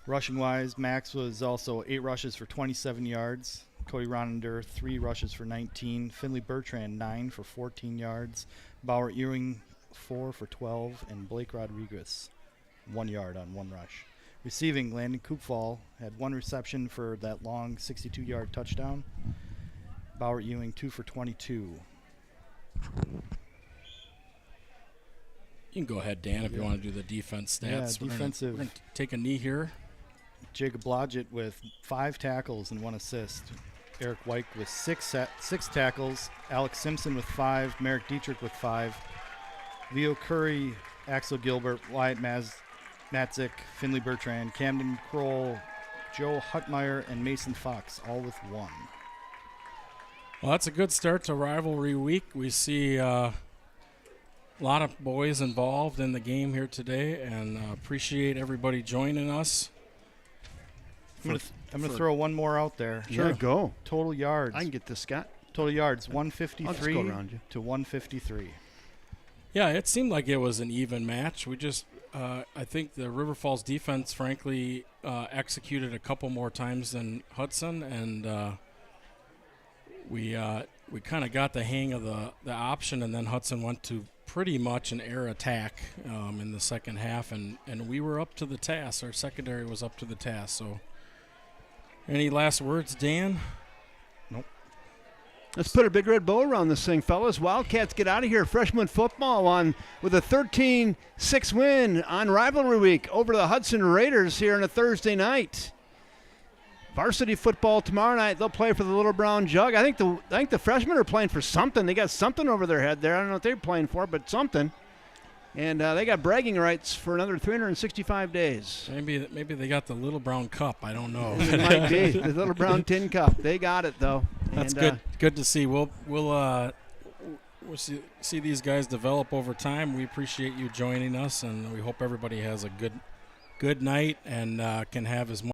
Rushing-wise, Max was also 8 rushes for 27 yards. Cody Ronender, 3 rushes for 19. Finley Bertrand, 9 for 14 yards. Bauer Ewing, 4 for 12. And Blake Rodriguez, 1 yard on 1 rush. Receiving, Landon Koopfall had 1 reception for that long 62-yard touchdown. Bauer Ewing, 2 for 22. You can go ahead, Dan, if you want to do the defense stats. Yeah, defensive. We're gonna take a knee here. Jacob Blodgett with 5 tackles and 1 assist. Eric White with 6 tackles. Alex Simpson with 5. Merrick Dietrich with 5. Leo Curry, Axel Gilbert, Wyatt Matzik, Finley Bertrand, Camden Kroll, Joe Hutmeyer, and Mason Fox, all with 1. Well, that's a good start to rivalry week. We see a lot of boys involved in the game here today, and appreciate everybody joining us. I'm going to throw one more out there. Sure, go. Total yards. I can get this, Scott. Total yards, I'll just 153 go around you. to 153. Yeah, it seemed like it was an even match. We just, I think the River Falls defense, frankly, executed a couple more times than Hudson, and we kind of got the hang of the option, and then Hudson went to pretty much an air attack in the second half, and we were up to the task. Our secondary was up to the task. So, any last words, Dan? Nope. Let's put a big red bow around this thing, fellas. Wildcats get out of here. Freshman football on with a 13-6 win on rivalry week over the Hudson Raiders here on a Thursday night. Varsity football tomorrow night. They'll play for the Little Brown Jug. I think the freshmen are playing for something. They got something over their head there. I don't know what they're playing for, but something. And they got bragging rights for another 365 days. Maybe they got the Little Brown Cup. I don't know. It might be the Little Brown Tin Cup. They got it though. That's and, good to see. We'll see these guys develop over time. We appreciate you joining us, and we hope everybody has a good night and can have as much